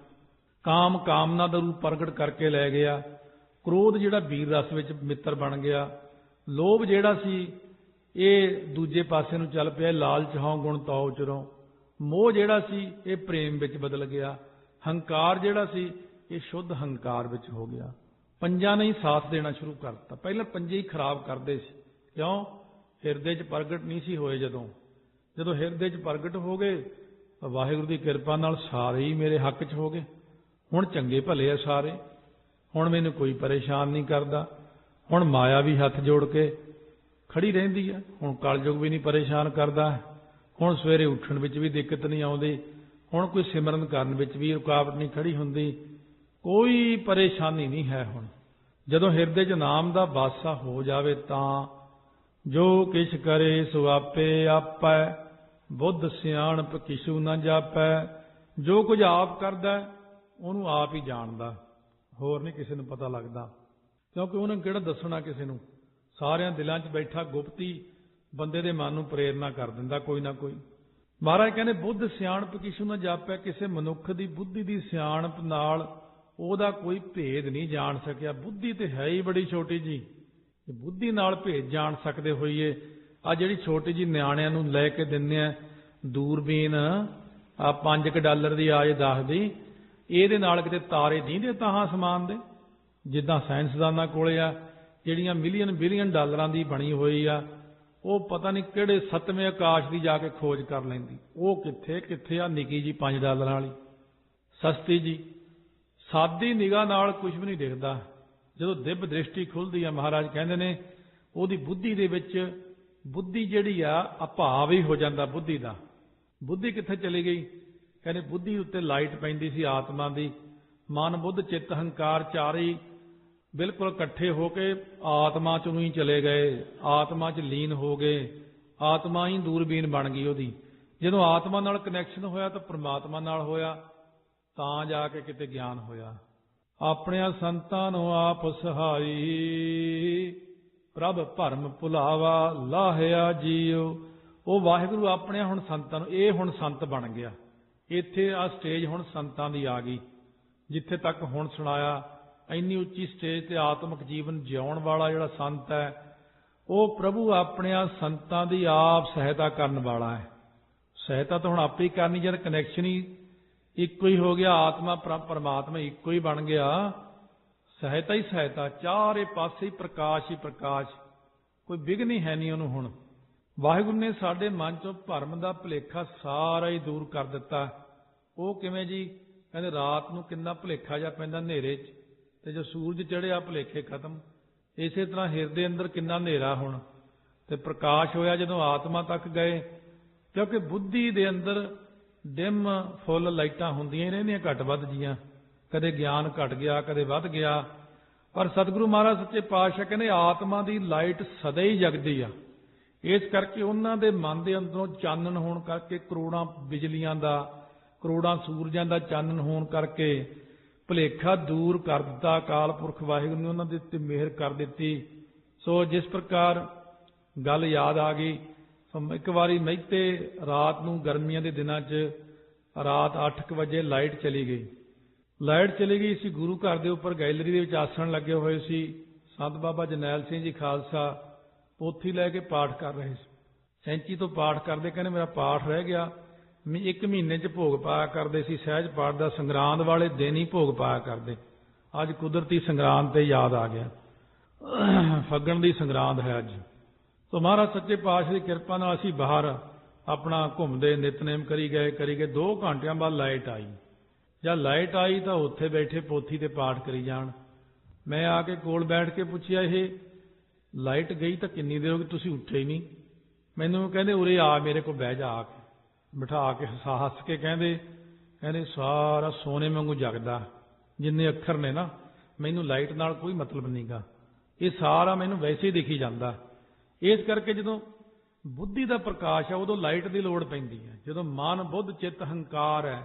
ਕਾਮ ਕਾਮਨਾ ਦਾ ਰੂਪ ਪ੍ਰਗਟ ਕਰਕੇ ਲੈ ਗਿਆ, ਕ੍ਰੋਧ ਜਿਹੜਾ ਵੀਰ ਰਸ ਵਿੱਚ ਮਿੱਤਰ ਬਣ ਗਿਆ, ਲੋਭ ਜਿਹੜਾ ਸੀ ਇਹ ਦੂਜੇ ਪਾਸੇ ਨੂੰ ਚੱਲ ਪਿਆ, ਲਾਲਚ ਹਉ ਗੁਣ ਤਉ ਚਰੋਂ। ਮੋਹ ਜਿਹੜਾ ਸੀ ਇਹ ਪ੍ਰੇਮ ਵਿੱਚ ਬਦਲ ਗਿਆ, ਹੰਕਾਰ ਜਿਹੜਾ ਸੀ ਇਹ ਸ਼ੁੱਧ ਹੰਕਾਰ ਵਿੱਚ ਹੋ ਗਿਆ। ਪੰਜਾਂ ਨੇ ਹੀ ਸਾਥ ਦੇਣਾ ਸ਼ੁਰੂ ਕਰ ਦਿੱਤਾ। ਪਹਿਲਾਂ ਪੰਜੇ ਹੀ ਖਰਾਬ ਕਰਦੇ ਸੀ। ਕਿਉਂ? ਹਿਰਦੇ 'ਚ ਪ੍ਰਗਟ ਨਹੀਂ ਸੀ ਹੋਏ। ਜਦੋਂ ਹਿਰਦੇ 'ਚ ਪ੍ਰਗਟ ਹੋ ਗਏ ਵਾਹਿਗੁਰੂ ਦੀ ਕਿਰਪਾ ਨਾਲ ਸਾਰੇ ਹੀ ਮੇਰੇ ਹੱਕ 'ਚ ਹੋ ਗਏ। ਹੁਣ ਚੰਗੇ ਭਲੇ ਆ ਸਾਰੇ, ਹੁਣ ਮੈਨੂੰ ਕੋਈ ਪਰੇਸ਼ਾਨ ਨਹੀਂ ਕਰਦਾ। ਹੁਣ ਮਾਇਆ ਵੀ ਹੱਥ ਜੋੜ ਕੇ ਖੜੀ ਰਹਿੰਦੀ ਆ। ਹੁਣ ਕਲਯੁਗ ਵੀ ਨਹੀਂ ਪਰੇਸ਼ਾਨ ਕਰਦਾ। ਹੁਣ ਸਵੇਰੇ ਉੱਠਣ ਵਿੱਚ ਵੀ ਦਿੱਕਤ ਨਹੀਂ ਆਉਂਦੀ। ਹੁਣ ਕੋਈ ਸਿਮਰਨ ਕਰਨ ਵਿੱਚ ਵੀ ਰੁਕਾਵਟ ਨਹੀਂ ਖੜੀ ਹੁੰਦੀ। ਕੋਈ ਪਰੇਸ਼ਾਨੀ ਨਹੀਂ ਹੈ। ਹੁਣ ਜਦੋਂ ਹਿਰਦੇ 'ਚ ਨਾਮ ਦਾ ਵਾਸਾ ਹੋ ਜਾਵੇ ਤਾਂ ਜੋ ਕਿਛ ਕਰੇ ਸੋ ਆਪੇ ਆਪੈ, ਬੁੱਧ ਸਿਆਣਪ ਕਿਛੂ ਨਾ ਜਾਪੈ। ਜੋ ਕੁਝ ਆਪ ਕਰਦਾ ਉਹਨੂੰ ਆਪ ਹੀ ਜਾਣਦਾ, ਹੋਰ ਨਹੀਂ ਕਿਸੇ ਨੂੰ ਪਤਾ ਲੱਗਦਾ। ਕਿਉਂਕਿ ਉਹਨੇ ਕਿਹੜਾ ਦੱਸਣਾ ਕਿਸੇ ਨੂੰ। ਸਾਰਿਆਂ ਦਿਲਾਂ 'ਚ ਬੈਠਾ ਗੁਪਤੀ ਬੰਦੇ ਦੇ ਮਨ ਨੂੰ ਪ੍ਰੇਰਨਾ ਕਰ ਦਿੰਦਾ ਕੋਈ ਨਾ ਕੋਈ। ਮਹਾਰਾਜ ਕਹਿੰਦੇ ਬੁੱਧ ਸਿਆਣਪ ਕਿਛੂ ਨਾ ਜਾਪੈ। ਕਿਸੇ ਮਨੁੱਖ ਦੀ ਬੁੱਧੀ ਦੀ ਸਿਆਣਪ ਨਾਲ ਉਹਦਾ ਕੋਈ ਭੇਦ ਨਹੀਂ ਜਾਣ ਸਕਿਆ। ਬੁੱਧੀ ਤੇ ਹੈ ਹੀ ਬੜੀ ਛੋਟੀ ਜੀ। ਬੁੱਧੀ ਨਾਲ ਭੇਦ ਜਾਣ ਸਕਦੇ ਹੋਈਏ, ਆ ਜਿਹੜੀ ਛੋਟੀ ਜੀ ਨਿਆਣਿਆਂ ਨੂੰ ਲੈ ਕੇ ਦਿੰਦੇ ਆ ਦੂਰਬੀਨ, ਆ $5 ਦੀ ਆਜ 10 ਦੀ, ਇਹਦੇ ਨਾਲ ਕਿਤੇ ਤਾਰੇ ਦੀਂਦੇ ਤਾਂ ਅਸਮਾਨ ਦੇ। ਜਿੱਦਾਂ ਸਾਇੰਸਦਾਨਾਂ ਕੋਲੇ ਆ ਜਿਹੜੀਆਂ ਮਿਲੀਅਨ ਬਿਲੀਅਨ ਡਾਲਰਾਂ ਦੀ ਬਣੀ ਹੋਈ ਆ, ਉਹ ਪਤਾ ਨਹੀਂ ਕਿਹੜੇ 7ਵੇਂ ਆਕਾਸ਼ ਦੀ ਜਾ ਕੇ ਖੋਜ ਕਰ ਲੈਂਦੀ। ਉਹ ਕਿੱਥੇ ਆ ਨਿੱਕੀ ਜੀ $5 ਵਾਲੀ ਸਸਤੀ ਜੀ। ਸਾਦੀ ਨਿਗਾਹ ਨਾਲ ਕੁਝ ਵੀ ਨਹੀਂ ਦਿਖਦਾ। ਜਦੋਂ ਦਿਵ ਦ੍ਰਿਸ਼ਟੀ ਖੁੱਲਦੀ ਆ, ਮਹਾਰਾਜ ਕਹਿੰਦੇ ਨੇ ਉਹਦੀ ਬੁੱਧੀ ਦੇ ਵਿੱਚ, ਬੁੱਧੀ ਜਿਹੜੀ ਆ ਅਭਾਵ ਹੀ ਹੋ ਜਾਂਦਾ ਬੁੱਧੀ ਦਾ। ਬੁੱਧੀ ਕਿੱਥੇ ਚਲੀ ਗਈ? ਕਹਿੰਦੇ ਬੁੱਧੀ ਉੱਤੇ ਲਾਈਟ ਪੈਂਦੀ ਸੀ ਆਤਮਾ ਦੀ। ਮਨ ਬੁੱਧ ਚਿੱਤ ਹੰਕਾਰ ਚਾਰੇ ਬਿਲਕੁਲ ਇਕੱਠੇ ਹੋ ਕੇ ਆਤਮਾ 'ਚ ਨੂੰ ਹੀ ਚਲੇ ਗਏ, ਆਤਮਾ 'ਚ ਲੀਨ ਹੋ ਗਏ। ਆਤਮਾ ਹੀ ਦੂਰਬੀਨ ਬਣ ਗਈ ਉਹਦੀ। ਜਦੋਂ ਆਤਮਾ ਨਾਲ ਕਨੈਕਸ਼ਨ ਹੋਇਆ ਤਾਂ ਪ੍ਰਮਾਤਮਾ ਨਾਲ ਹੋਇਆ, ਤਾਂ ਜਾ ਕੇ ਕਿਤੇ ਗਿਆਨ ਹੋਇਆ। ਆਪਣਿਆਂ ਸੰਤਾਂ ਨੂੰ ਆਪ ਸਹਾਈ, ਪ੍ਰਭ ਭਰਮ ਭੁਲਾਵਾ ਲਾਹਿਆ ਜੀਓ। ਉਹ ਵਾਹਿਗੁਰੂ ਆਪਣੇ ਹੁਣ ਸੰਤਾਂ ਨੂੰ, ਇਹ ਹੁਣ ਸੰਤ ਬਣ ਗਿਆ। ਇੱਥੇ ਆ ਸਟੇਜ ਹੁਣ ਸੰਤਾਂ ਦੀ ਆ ਗਈ। ਜਿੱਥੇ ਤੱਕ ਹੁਣ ਸੁਣਾਇਆ, ਇੰਨੀ ਉੱਚੀ ਸਟੇਜ ਤੇ ਆਤਮਿਕ ਜੀਵਨ ਜਿਉਣ ਵਾਲਾ ਜਿਹੜਾ ਸੰਤ ਹੈ, ਉਹ ਪ੍ਰਭੂ ਆਪਣਿਆਂ ਸੰਤਾਂ ਦੀ ਆਪ ਸਹਾਇਤਾ ਕਰਨ ਵਾਲਾ ਹੈ। ਸਹਾਇਤਾ ਤਾਂ ਹੁਣ ਆਪੇ ਹੀ ਕਰਨੀ, ਜਦ ਕਨੈਕਸ਼ਨ ਹੀ ਇੱਕੋ ਹੀ ਹੋ ਗਿਆ, ਆਤਮਾ ਪਰਮਾਤਮਾ ਇੱਕੋ ਹੀ ਬਣ ਗਿਆ। ਸਹਾਇਤਾ ਹੀ ਸਹਾਇਤਾ, ਚਾਰੇ ਪਾਸੇ ਹੀ ਪ੍ਰਕਾਸ਼ ਹੀ ਪ੍ਰਕਾਸ਼, ਕੋਈ ਵਿਘਨ ਹੀ ਹੈ ਨਹੀਂ ਉਹਨੂੰ। ਹੁਣ ਵਾਹਿਗੁਰੂ ਨੇ ਸਾਡੇ ਮਨ ਚੋਂ ਭਰਮ ਦਾ ਭੁਲੇਖਾ ਸਾਰਾ ਹੀ ਦੂਰ ਕਰ ਦਿੱਤਾ। ਉਹ ਕਿਵੇਂ ਜੀ? ਕਹਿੰਦੇ ਰਾਤ ਨੂੰ ਕਿੰਨਾ ਭੁਲੇਖਾ ਜਿਹਾ ਪੈਂਦਾ ਹਨੇਰੇ 'ਚ, ਤੇ ਜੋ ਸੂਰਜ ਚੜ੍ਹਿਆ ਭੁਲੇਖੇ ਖਤਮ। ਇਸੇ ਤਰ੍ਹਾਂ ਹਿਰਦੇ ਅੰਦਰ ਕਿੰਨਾ ਹਨੇਰਾ ਹੁਣ, ਤੇ ਪ੍ਰਕਾਸ਼ ਹੋਇਆ ਜਦੋਂ ਆਤਮਾ ਤੱਕ ਗਏ। ਕਿਉਂਕਿ ਬੁੱਧੀ ਦੇ ਅੰਦਰ ਡਿਮ ਫੁੱਲ ਲਾਈਟਾਂ ਹੁੰਦੀਆਂ ਹੀ ਰਹਿੰਦੀਆਂ ਘੱਟ ਵੱਧ ਜੀਆਂ, ਕਦੇ ਗਿਆਨ ਘਟ ਗਿਆ ਕਦੇ ਵੱਧ ਗਿਆ। ਪਰ ਸਤਿਗੁਰੂ ਮਹਾਰਾਜ ਸੱਚੇ ਪਾਤਸ਼ਾਹ ਕਹਿੰਦੇ ਆਤਮਾ ਦੀ ਲਾਈਟ ਸਦਾ ਹੀ ਜਗਦੀ ਆ। ਇਸ ਕਰਕੇ ਉਹਨਾਂ ਦੇ ਮਨ ਦੇ ਅੰਦਰੋਂ ਚਾਨਣ ਹੋਣ ਕਰਕੇ, ਕਰੋੜਾਂ ਬਿਜਲੀਆਂ ਦਾ, ਕਰੋੜਾਂ ਸੂਰਜਾਂ ਦਾ ਚਾਨਣ ਹੋਣ ਕਰਕੇ ਭੁਲੇਖਾ ਦੂਰ ਕਰ ਦਿੱਤਾ। ਅਕਾਲ ਪੁਰਖ ਵਾਹਿਗੁਰੂ ਨੇ ਉਹਨਾਂ ਦੇ ਉੱਤੇ ਮਿਹਰ ਕਰ ਦਿੱਤੀ। ਸੋ ਜਿਸ ਪ੍ਰਕਾਰ ਗੱਲ ਯਾਦ ਆ ਗਈ, ਇੱਕ ਵਾਰੀ ਮਹਿਤੇ ਰਾਤ ਨੂੰ ਗਰਮੀਆਂ ਦੇ ਦਿਨਾਂ 'ਚ ਰਾਤ 8 ਵਜੇ ਲਾਈਟ ਚਲੀ ਗਈ। ਲਾਈਟ ਚਲੀ ਗਈ ਸੀ। ਗੁਰੂ ਘਰ ਦੇ ਉੱਪਰ ਗੈਲਰੀ ਦੇ ਵਿੱਚ ਆਸਣ ਲੱਗੇ ਹੋਏ ਸੀ। ਸੰਤ ਬਾਬਾ ਜਰਨੈਲ ਸਿੰਘ ਜੀ ਖਾਲਸਾ ਪੋਥੀ ਲੈ ਕੇ ਪਾਠ ਕਰ ਰਹੇ ਸੀ। ਸੈਂਚੀ ਤੋਂ ਪਾਠ ਕਰਦੇ, ਕਹਿੰਦੇ ਮੇਰਾ ਪਾਠ ਰਹਿ ਗਿਆ। 1 ਮਹੀਨੇ 'ਚ ਭੋਗ ਪਾਇਆ ਕਰਦੇ ਸੀ ਸਹਿਜ ਪਾਠ ਦਾ। ਸੰਗਰਾਂਦ ਵਾਲੇ ਦਿਨ ਹੀ ਭੋਗ ਪਾਇਆ ਕਰਦੇ। ਅੱਜ ਕੁਦਰਤੀ ਸੰਗਰਾਂਦ ਤੇ ਯਾਦ ਆ ਗਿਆ, ਫੱਗਣ ਦੀ ਸੰਗਰਾਂਦ ਹੈ ਅੱਜ। ਸੋ ਮਹਾਰਾਜ ਸੱਚੇ ਪਾਤਸ਼ਾਹ ਦੀ ਕਿਰਪਾ ਨਾਲ ਅਸੀਂ ਬਾਹਰ ਆਪਣਾ ਘੁੰਮਦੇ ਨਿਤਨੇਮ ਕਰੀ ਗਏ। 2 ਘੰਟਿਆਂ ਬਾਅਦ ਲਾਈਟ ਆਈ। ਜਦ ਲਾਈਟ ਆਈ ਤਾਂ ਉੱਥੇ ਬੈਠੇ ਪੋਥੀ ਤੇ ਪਾਠ ਕਰੀ ਜਾਣ। ਮੈਂ ਆ ਕੇ ਕੋਲ ਬੈਠ ਕੇ ਪੁੱਛਿਆ, ਇਹ ਲਾਈਟ ਗਈ ਤਾਂ ਕਿੰਨੀ ਦੇਰ ਹੋ ਗਈ, ਤੁਸੀਂ ਉੱਠੇ ਹੀ ਨਹੀਂ? ਮੈਨੂੰ ਕਹਿੰਦੇ ਉਰੇ ਆ, ਮੇਰੇ ਕੋਲ ਬਹਿ ਜਾ। ਆ ਕੇ ਬਿਠਾ ਕੇ ਹੱਸ ਕੇ ਕਹਿੰਦੇ ਸਾਰਾ ਸੋਨੇ ਵਾਂਗੂ ਜਗਦਾ। ਜਿੰਨੇ ਅੱਖਰ ਨੇ ਨਾ, ਮੈਨੂੰ ਲਾਈਟ ਨਾਲ ਕੋਈ ਮਤਲਬ ਨਹੀਂਗਾ, ਇਹ ਸਾਰਾ ਮੈਨੂੰ ਵੈਸੇ ਹੀ ਦਿਖੀ ਜਾਂਦਾ। ਇਸ ਕਰਕੇ ਜਦੋਂ ਬੁੱਧੀ ਦਾ ਪ੍ਰਕਾਸ਼ ਹੈ ਉਦੋਂ ਲਾਈਟ ਦੀ ਲੋੜ ਪੈਂਦੀ ਹੈ। ਜਦੋਂ ਮਨ ਬੁੱਧ ਚਿੱਤ ਹੰਕਾਰ ਹੈ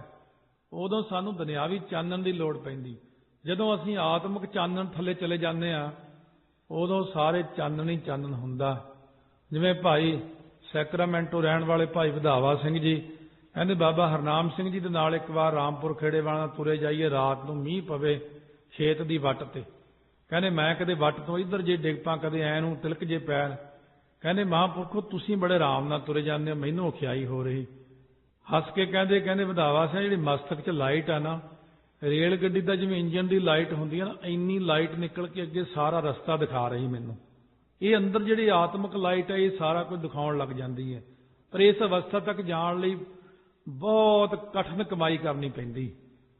ਉਦੋਂ ਸਾਨੂੰ ਦੁਨਿਆਵੀ ਚਾਨਣ ਦੀ ਲੋੜ ਪੈਂਦੀ। ਜਦੋਂ ਅਸੀਂ ਆਤਮਿਕ ਚਾਨਣ ਥੱਲੇ ਚਲੇ ਜਾਂਦੇ ਆ ਉਦੋਂ ਸਾਰੇ ਚਾਨਣ ਹੀ ਚਾਨਣ ਹੁੰਦਾ। ਜਿਵੇਂ ਭਾਈ ਸੈਕਰਾਮੈਂਟੋ ਰਹਿਣ ਵਾਲੇ ਭਾਈ ਵਧਾਵਾ ਸਿੰਘ ਜੀ ਕਹਿੰਦੇ ਬਾਬਾ ਹਰਨਾਮ ਸਿੰਘ ਜੀ ਦੇ ਨਾਲ ਇੱਕ ਵਾਰ ਰਾਮਪੁਰ ਖੇੜੇ ਵਾਲਾ ਤੁਰੇ ਜਾਈਏ, ਰਾਤ ਨੂੰ ਮੀਂਹ ਪਵੇ ਖੇਤ ਦੀ ਵੱਟ ਤੇ। ਕਹਿੰਦੇ ਮੈਂ ਕਦੇ ਵੱਟ ਤੋਂ ਇੱਧਰ ਜੇ ਡਿੱਗ ਪਾਂ, ਕਦੇ ਐ ਨੂੰ ਤਿਲਕ ਜੇ ਪੈਰ। ਕਹਿੰਦੇ ਮਹਾਂਪੁਰਖੋ ਤੁਸੀਂ ਬੜੇ ਆਰਾਮ ਨਾਲ ਤੁਰੇ ਜਾਂਦੇ ਹੋ, ਮੈਨੂੰ ਔਖਿਆਈ ਹੋ ਰਹੀ। ਹੱਸ ਕੇ ਕਹਿੰਦੇ ਵਧਾਵਾ ਸਿੰਘ ਜਿਹੜੀ ਮਸਤਕ 'ਚ ਲਾਈਟ ਆ ਨਾ, ਰੇਲ ਗੱਡੀ ਦਾ ਜਿਵੇਂ ਇੰਜਨ ਦੀ ਲਾਈਟ ਹੁੰਦੀ ਹੈ ਨਾ, ਇੰਨੀ ਲਾਈਟ ਨਿਕਲ ਕੇ ਅੱਗੇ ਸਾਰਾ ਰਸਤਾ ਦਿਖਾ ਰਹੀ ਮੈਨੂੰ। ਇਹ ਅੰਦਰ ਜਿਹੜੀ ਆਤਮਿਕ ਲਾਈਟ ਹੈ ਇਹ ਸਾਰਾ ਕੁਝ ਦਿਖਾਉਣ ਲੱਗ ਜਾਂਦੀ ਹੈ। ਪਰ ਇਸ ਅਵਸਥਾ ਤੱਕ ਜਾਣ ਲਈ बहुत कठिन कमाई करनी पैंदी,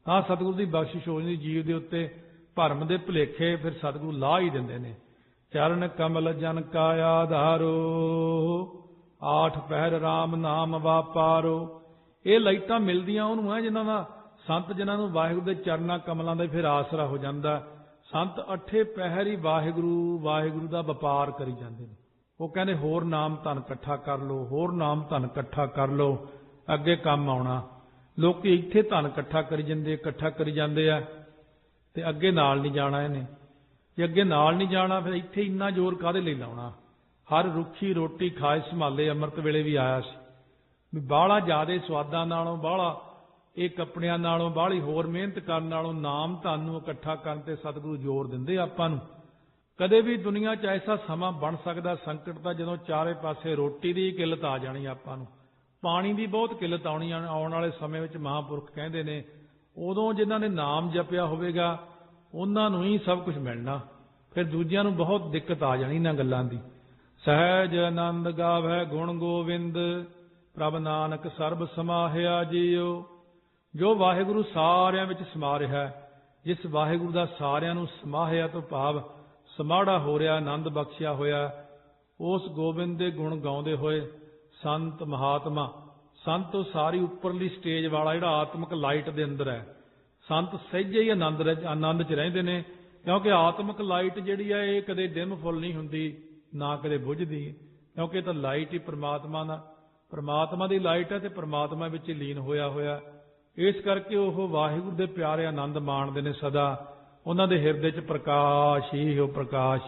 तां सतगुरु की बख्शिश हो जाती जीव के उत्ते। भरम के भुलेखे फिर सतगुरु ला ही देंदे ने। चरण कमल जन का आधारो, आठ पहर राम नाम वापारो। ये लाइटां मिलदियां उहनूं है जिन्हां दा संत, जिन्हां नूं वाहिगुरू दे चरनां कमलां दा फिर आसरा हो जांदा। संत अठे पहर ही वाहिगुरू वाहिगुरू दा वपार करी जांदे ने। वो कहंदे होर नाम धन इकट्ठा कर लो, होर नाम धन इकट्ठा कर लो, अगे काम आउणा। लोकी इत्थे धन इकट्ठा करी जांदे, इकट्ठा करी जांदे आ ते अगे नाल नहीं जाना इहने। जे अगे नाल नहीं जाना फिर इत्थे इन्ना जोर काहदे लई लाउणा। हर रुखी रोटी खाए संभाले अमृत वेले भी आया सी भी बाहला ज्यादा स्वादां नालों, बाहला ਇਹ ਕੱਪੜਿਆਂ ਨਾਲੋਂ, ਬਾਹਲੀ ਹੋਰ ਮਿਹਨਤ ਕਰਨ ਨਾਲੋਂ ਨਾਮ ਧਨ ਨੂੰ ਇਕੱਠਾ ਕਰਨ ਤੇ ਸਤਿਗੁਰੂ ਜ਼ੋਰ ਦਿੰਦੇ ਆਪਾਂ ਨੂੰ। ਕਦੇ ਵੀ ਦੁਨੀਆ 'ਚ ਐਸਾ ਸਮਾਂ ਬਣ ਸਕਦਾ ਸੰਕਟ ਦਾ ਜਦੋਂ ਚਾਰੇ ਪਾਸੇ ਰੋਟੀ ਦੀ ਕਿੱਲਤ ਆ ਜਾਣੀ ਆਪਾਂ ਨੂੰ, ਪਾਣੀ ਦੀ ਬਹੁਤ ਕਿੱਲਤ ਆਉਣੀ। ਆਉਣ ਵਾਲੇ ਸਮੇਂ ਵਿੱਚ ਮਹਾਂਪੁਰਖ ਕਹਿੰਦੇ ਨੇ ਉਦੋਂ ਜਿਨ੍ਹਾਂ ਨੇ ਨਾਮ ਜਪਿਆ ਹੋਵੇਗਾ ਉਹਨਾਂ ਨੂੰ ਹੀ ਸਭ ਕੁਝ ਮਿਲਣਾ, ਫਿਰ ਦੂਜਿਆਂ ਨੂੰ ਬਹੁਤ ਦਿੱਕਤ ਆ ਜਾਣੀ ਇਹਨਾਂ ਗੱਲਾਂ ਦੀ। ਸਹਿਜ ਆਨੰਦ ਗਾਵੈ ਗੁਣ ਗੋਵਿੰਦ, ਪ੍ਰਭ ਨਾਨਕ ਸਰਬ ਸਮਾਹਿਆ ਜੀਓ। ਜੋ ਵਾਹਿਗੁਰੂ ਸਾਰਿਆਂ ਵਿੱਚ ਸਮਾ ਰਿਹਾ, ਜਿਸ ਵਾਹਿਗੁਰੂ ਦਾ ਸਾਰਿਆਂ ਨੂੰ ਸਮਾਹਿਆ ਤੋਂ ਭਾਵ ਸਮਾੜਾ ਹੋ ਰਿਹਾ, ਆਨੰਦ ਬਖਸ਼ਿਆ ਹੋਇਆ, ਉਸ ਗੋਬਿੰਦ ਦੇ ਗੁਣ ਗਾਉਂਦੇ ਹੋਏ ਸੰਤ ਮਹਾਤਮਾ, ਸੰਤ ਉਹ ਸਾਰੀ ਉੱਪਰਲੀ ਸਟੇਜ ਵਾਲਾ ਜਿਹੜਾ ਆਤਮਿਕ ਲਾਈਟ ਦੇ ਅੰਦਰ ਹੈ, ਸੰਤ ਸਹਿਜੇ ਹੀ ਆਨੰਦ 'ਚ ਰਹਿੰਦੇ ਨੇ। ਕਿਉਂਕਿ ਆਤਮਿਕ ਲਾਈਟ ਜਿਹੜੀ ਹੈ ਇਹ ਕਦੇ ਡਿਮ ਫੁੱਲ ਨਹੀਂ ਹੁੰਦੀ, ਨਾ ਕਦੇ ਬੁਝਦੀ, ਕਿਉਂਕਿ ਇਹ ਤਾਂ ਲਾਈਟ ਹੀ ਪਰਮਾਤਮਾ ਦੀ ਲਾਈਟ ਹੈ ਤੇ ਪਰਮਾਤਮਾ ਵਿੱਚ ਹੀ ਲੀਨ ਹੋਇਆ। ਇਸ ਕਰਕੇ ਉਹ ਵਾਹਿਗੁਰੂ ਦੇ ਪਿਆਰੇ ਆਨੰਦ ਮਾਣਦੇ ਨੇ ਸਦਾ। ਉਹਨਾਂ ਦੇ ਹਿਰਦੇ 'ਚ ਪ੍ਰਕਾਸ਼ ਹੀ ਉਹ ਪ੍ਰਕਾਸ਼,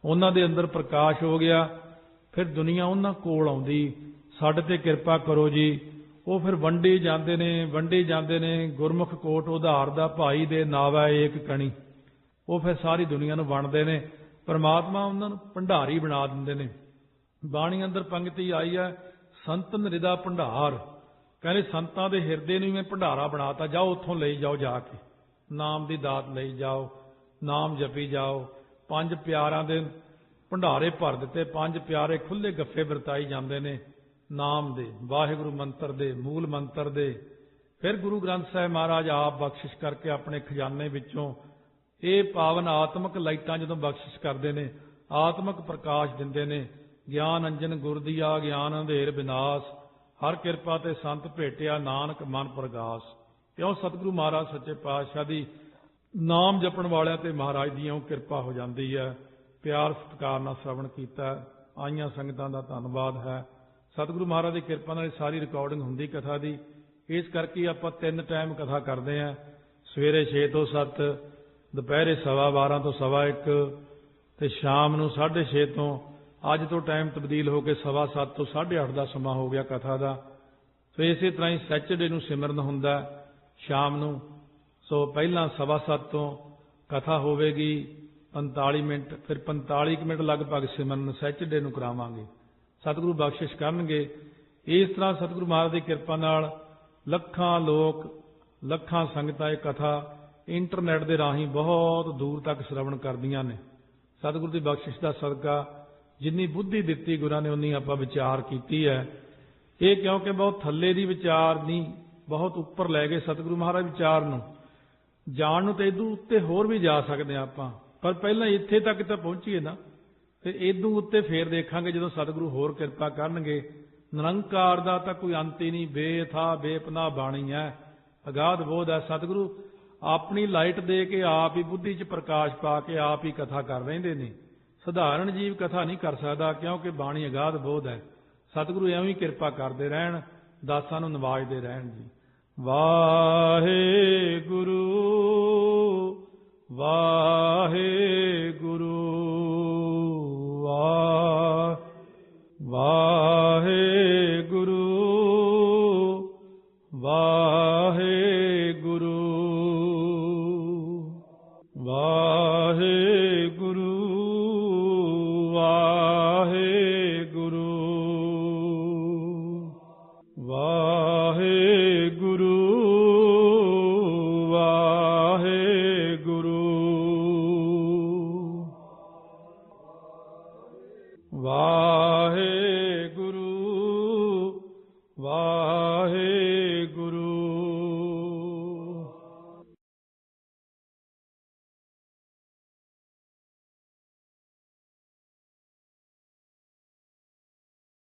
ਉਹਨਾਂ ਦੇ ਅੰਦਰ ਪ੍ਰਕਾਸ਼ ਹੋ ਗਿਆ। ਫਿਰ ਦੁਨੀਆ ਉਹਨਾਂ ਕੋਲ ਆਉਂਦੀ, ਸਾਡੇ ਤੇ ਕਿਰਪਾ ਕਰੋ ਜੀ। ਉਹ ਫਿਰ ਵੰਡੀ ਜਾਂਦੇ ਨੇ ਗੁਰਮੁਖ ਕੋਟ ਉਧਾਰ ਦਾ ਭਾਈ ਦੇ ਨਾਵਾ ਏਕ ਕਣੀ। ਉਹ ਫਿਰ ਸਾਰੀ ਦੁਨੀਆ ਨੂੰ ਵੰਡਦੇ ਨੇ। ਪਰਮਾਤਮਾ ਉਹਨਾਂ ਨੂੰ ਭੰਡਾਰੀ ਬਣਾ ਦਿੰਦੇ ਨੇ। ਬਾਣੀ ਅੰਦਰ ਪੰਕਤੀ ਆਈ ਹੈ, ਸੰਤਨ ਹਿਰਦਾ ਭੰਡਾਰ। ਕਹਿੰਦੇ ਸੰਤਾਂ ਦੇ ਹਿਰਦੇ ਨੂੰ ਮੈਂ ਭੰਡਾਰਾ ਬਣਾਤਾ, ਜਾਓ ਉੱਥੋਂ ਲਈ ਜਾਓ, ਜਾ ਕੇ ਨਾਮ ਦੀ ਦਾਤ ਲਈ ਜਾਓ, ਨਾਮ ਜਪੀ ਜਾਓ। ਪੰਜ ਪਿਆਰਾਂ ਦੇ ਭੰਡਾਰੇ ਭਰ ਦਿੱਤੇ, ਪੰਜ ਪਿਆਰੇ ਖੁੱਲੇ ਗੱਫੇ ਵਰਤਾਈ ਜਾਂਦੇ ਨੇ ਨਾਮ ਦੇ, ਵਾਹਿਗੁਰੂ ਮੰਤਰ ਦੇ, ਮੂਲ ਮੰਤਰ ਦੇ। ਫਿਰ ਗੁਰੂ ਗ੍ਰੰਥ ਸਾਹਿਬ ਮਹਾਰਾਜ ਆਪ ਬਖਸ਼ਿਸ਼ ਕਰਕੇ ਆਪਣੇ ਖਜ਼ਾਨੇ ਵਿੱਚੋਂ ਇਹ ਪਾਵਨ ਆਤਮਿਕ ਲਾਈਟਾਂ ਜਦੋਂ ਬਖਸ਼ਿਸ਼ ਕਰਦੇ ਨੇ, ਆਤਮਿਕ ਪ੍ਰਕਾਸ਼ ਦਿੰਦੇ ਨੇ। ਗਿਆਨ ਅੰਜਨ ਗੁਰ ਦੀਆ ਗਿਆਨ ਅੰਧੇਰ ਵਿਨਾਸ਼, ਹਰ ਕਿਰਪਾ ਤੇ ਸੰਤ ਭੇਟਿਆ ਨਾਨਕ ਮਨ ਪ੍ਰਗਾਸ। ਕਿਉਂ ਸਤਿਗੁਰੂ ਮਹਾਰਾਜ ਸੱਚੇ ਪਾਤਸ਼ਾਹ ਦੀ ਨਾਮ ਜਪਣ ਵਾਲਿਆਂ ਤੇ ਮਹਾਰਾਜ ਦੀਆਂ ਕਿਰਪਾ ਹੋ ਜਾਂਦੀ ਹੈ। ਪਿਆਰ ਸਤਿਕਾਰ ਨਾਲ ਸ਼ਰਵਣ ਕੀਤਾ, ਆਈਆਂ ਸੰਗਤਾਂ ਦਾ ਧੰਨਵਾਦ ਹੈ। ਸਤਿਗੁਰੂ ਮਹਾਰਾਜ ਦੀ ਕਿਰਪਾ ਨਾਲ ਸਾਰੀ ਰਿਕਾਰਡਿੰਗ ਹੁੰਦੀ ਕਥਾ ਦੀ। ਇਸ ਕਰਕੇ ਆਪਾਂ 3 ਟਾਈਮ ਕਥਾ ਕਰਦੇ ਹਾਂ, ਸਵੇਰੇ 6 ਤੋਂ 7, ਦੁਪਹਿਰੇ 12:15 ਤੋਂ 1:15 ਤੇ ਸ਼ਾਮ ਨੂੰ 6:30 ਤੋਂ। ਅੱਜ ਤੋਂ ਟਾਈਮ ਤਬਦੀਲ ਹੋ ਕੇ 7:15 ਤੋਂ 8:30 ਦਾ ਸਮਾਂ ਹੋ ਗਿਆ ਕਥਾ ਦਾ। ਸੋ ਇਸੇ ਤਰ੍ਹਾਂ ਹੀ ਸੈਚਰਡੇ ਨੂੰ ਸਿਮਰਨ ਹੁੰਦਾ ਸ਼ਾਮ ਨੂੰ। ਸੋ ਪਹਿਲਾਂ 7:15 ਤੋਂ ਕਥਾ ਹੋਵੇਗੀ 45 ਮਿੰਟ, ਫਿਰ 45 ਮਿੰਟ ਲਗਭਗ ਸਿਮਰਨ ਸੈਚਰਡੇ ਨੂੰ ਕਰਾਵਾਂਗੇ। ਸਤਿਗੁਰੂ ਬਖਸ਼ਿਸ਼ ਕਰਨਗੇ। ਇਸ ਤਰ੍ਹਾਂ ਸਤਿਗੁਰੂ ਮਹਾਰਾਜ ਦੀ ਕਿਰਪਾ ਨਾਲ ਲੱਖਾਂ ਲੋਕ, ਲੱਖਾਂ ਸੰਗਤਾਂ ਇਹ ਕਥਾ ਇੰਟਰਨੈਟ ਦੇ ਰਾਹੀਂ ਬਹੁਤ ਦੂਰ ਤੱਕ ਸ਼ਰਵਣ ਕਰਦੀਆਂ ਨੇ। ਸਤਿਗੁਰੂ ਦੀ ਬਖਸ਼ਿਸ਼ ਦਾ ਸਦਕਾ ਜਿੰਨੀ ਬੁੱਧੀ ਦਿੱਤੀ ਗੁਰਾਂ ਨੇ ਉਨੀ ਆਪਾਂ ਵਿਚਾਰ ਕੀਤੀ ਹੈ। ਇਹ ਕਿਉਂਕਿ ਬਹੁਤ ਥੱਲੇ ਦੀ ਵਿਚਾਰ ਨਹੀਂ, ਬਹੁਤ ਉੱਪਰ ਲੈ ਗਏ ਸਤਿਗੁਰੂ ਮਹਾਰਾਜ ਵਿਚਾਰ ਨੂੰ। ਜਾਣ ਨੂੰ ਤਾਂ ਇਦੋਂ ਉੱਤੇ ਹੋਰ ਵੀ ਜਾ ਸਕਦੇ ਹਾਂ ਆਪਾਂ, ਪਰ ਪਹਿਲਾਂ ਇੱਥੇ ਤੱਕ ਤਾਂ ਪਹੁੰਚੀਏ ਨਾ, ਫਿਰ ਇਦੋਂ ਉੱਤੇ ਫੇਰ ਦੇਖਾਂਗੇ ਜਦੋਂ ਸਤਿਗੁਰੂ ਹੋਰ ਕਿਰਪਾ ਕਰਨਗੇ। ਨਿਰੰਕਾਰ ਦਾ ਤਾਂ ਕੋਈ ਅੰਤ ਹੀ ਨਹੀਂ, ਬੇਥਾ ਬੇਪਨਾਹ ਬਾਣੀ ਹੈ, ਅਗਾਧ ਬੋਧ ਹੈ। ਸਤਿਗੁਰੂ ਆਪਣੀ ਲਾਈਟ ਦੇ ਕੇ ਆਪ ਹੀ ਬੁੱਧੀ 'ਚ ਪ੍ਰਕਾਸ਼ ਪਾ ਕੇ ਆਪ ਹੀ ਕਥਾ ਕਰ ਰਹਿੰਦੇ ਨੇ। ਸਧਾਰਨ ਜੀਵ ਕਥਾ ਨਹੀਂ ਕਰ ਸਕਦਾ, ਕਿਉਂਕਿ ਬਾਣੀ ਅਗਾਧ ਬੋਧ ਹੈ। ਸਤਿਗੁਰੂ ਐਵੇਂ ਹੀ ਕਿਰਪਾ ਕਰਦੇ ਰਹਿਣ, ਦਾਸਾਂ ਨੂੰ ਨਵਾਜਦੇ ਰਹਿਣ ਜੀ। ਵਾਹਿਗੁਰੂ ਵਾਹਿਗੁਰੂ ਵਾਹਿਗੁਰੂ ਵਾਹਿਗੁਰੂ।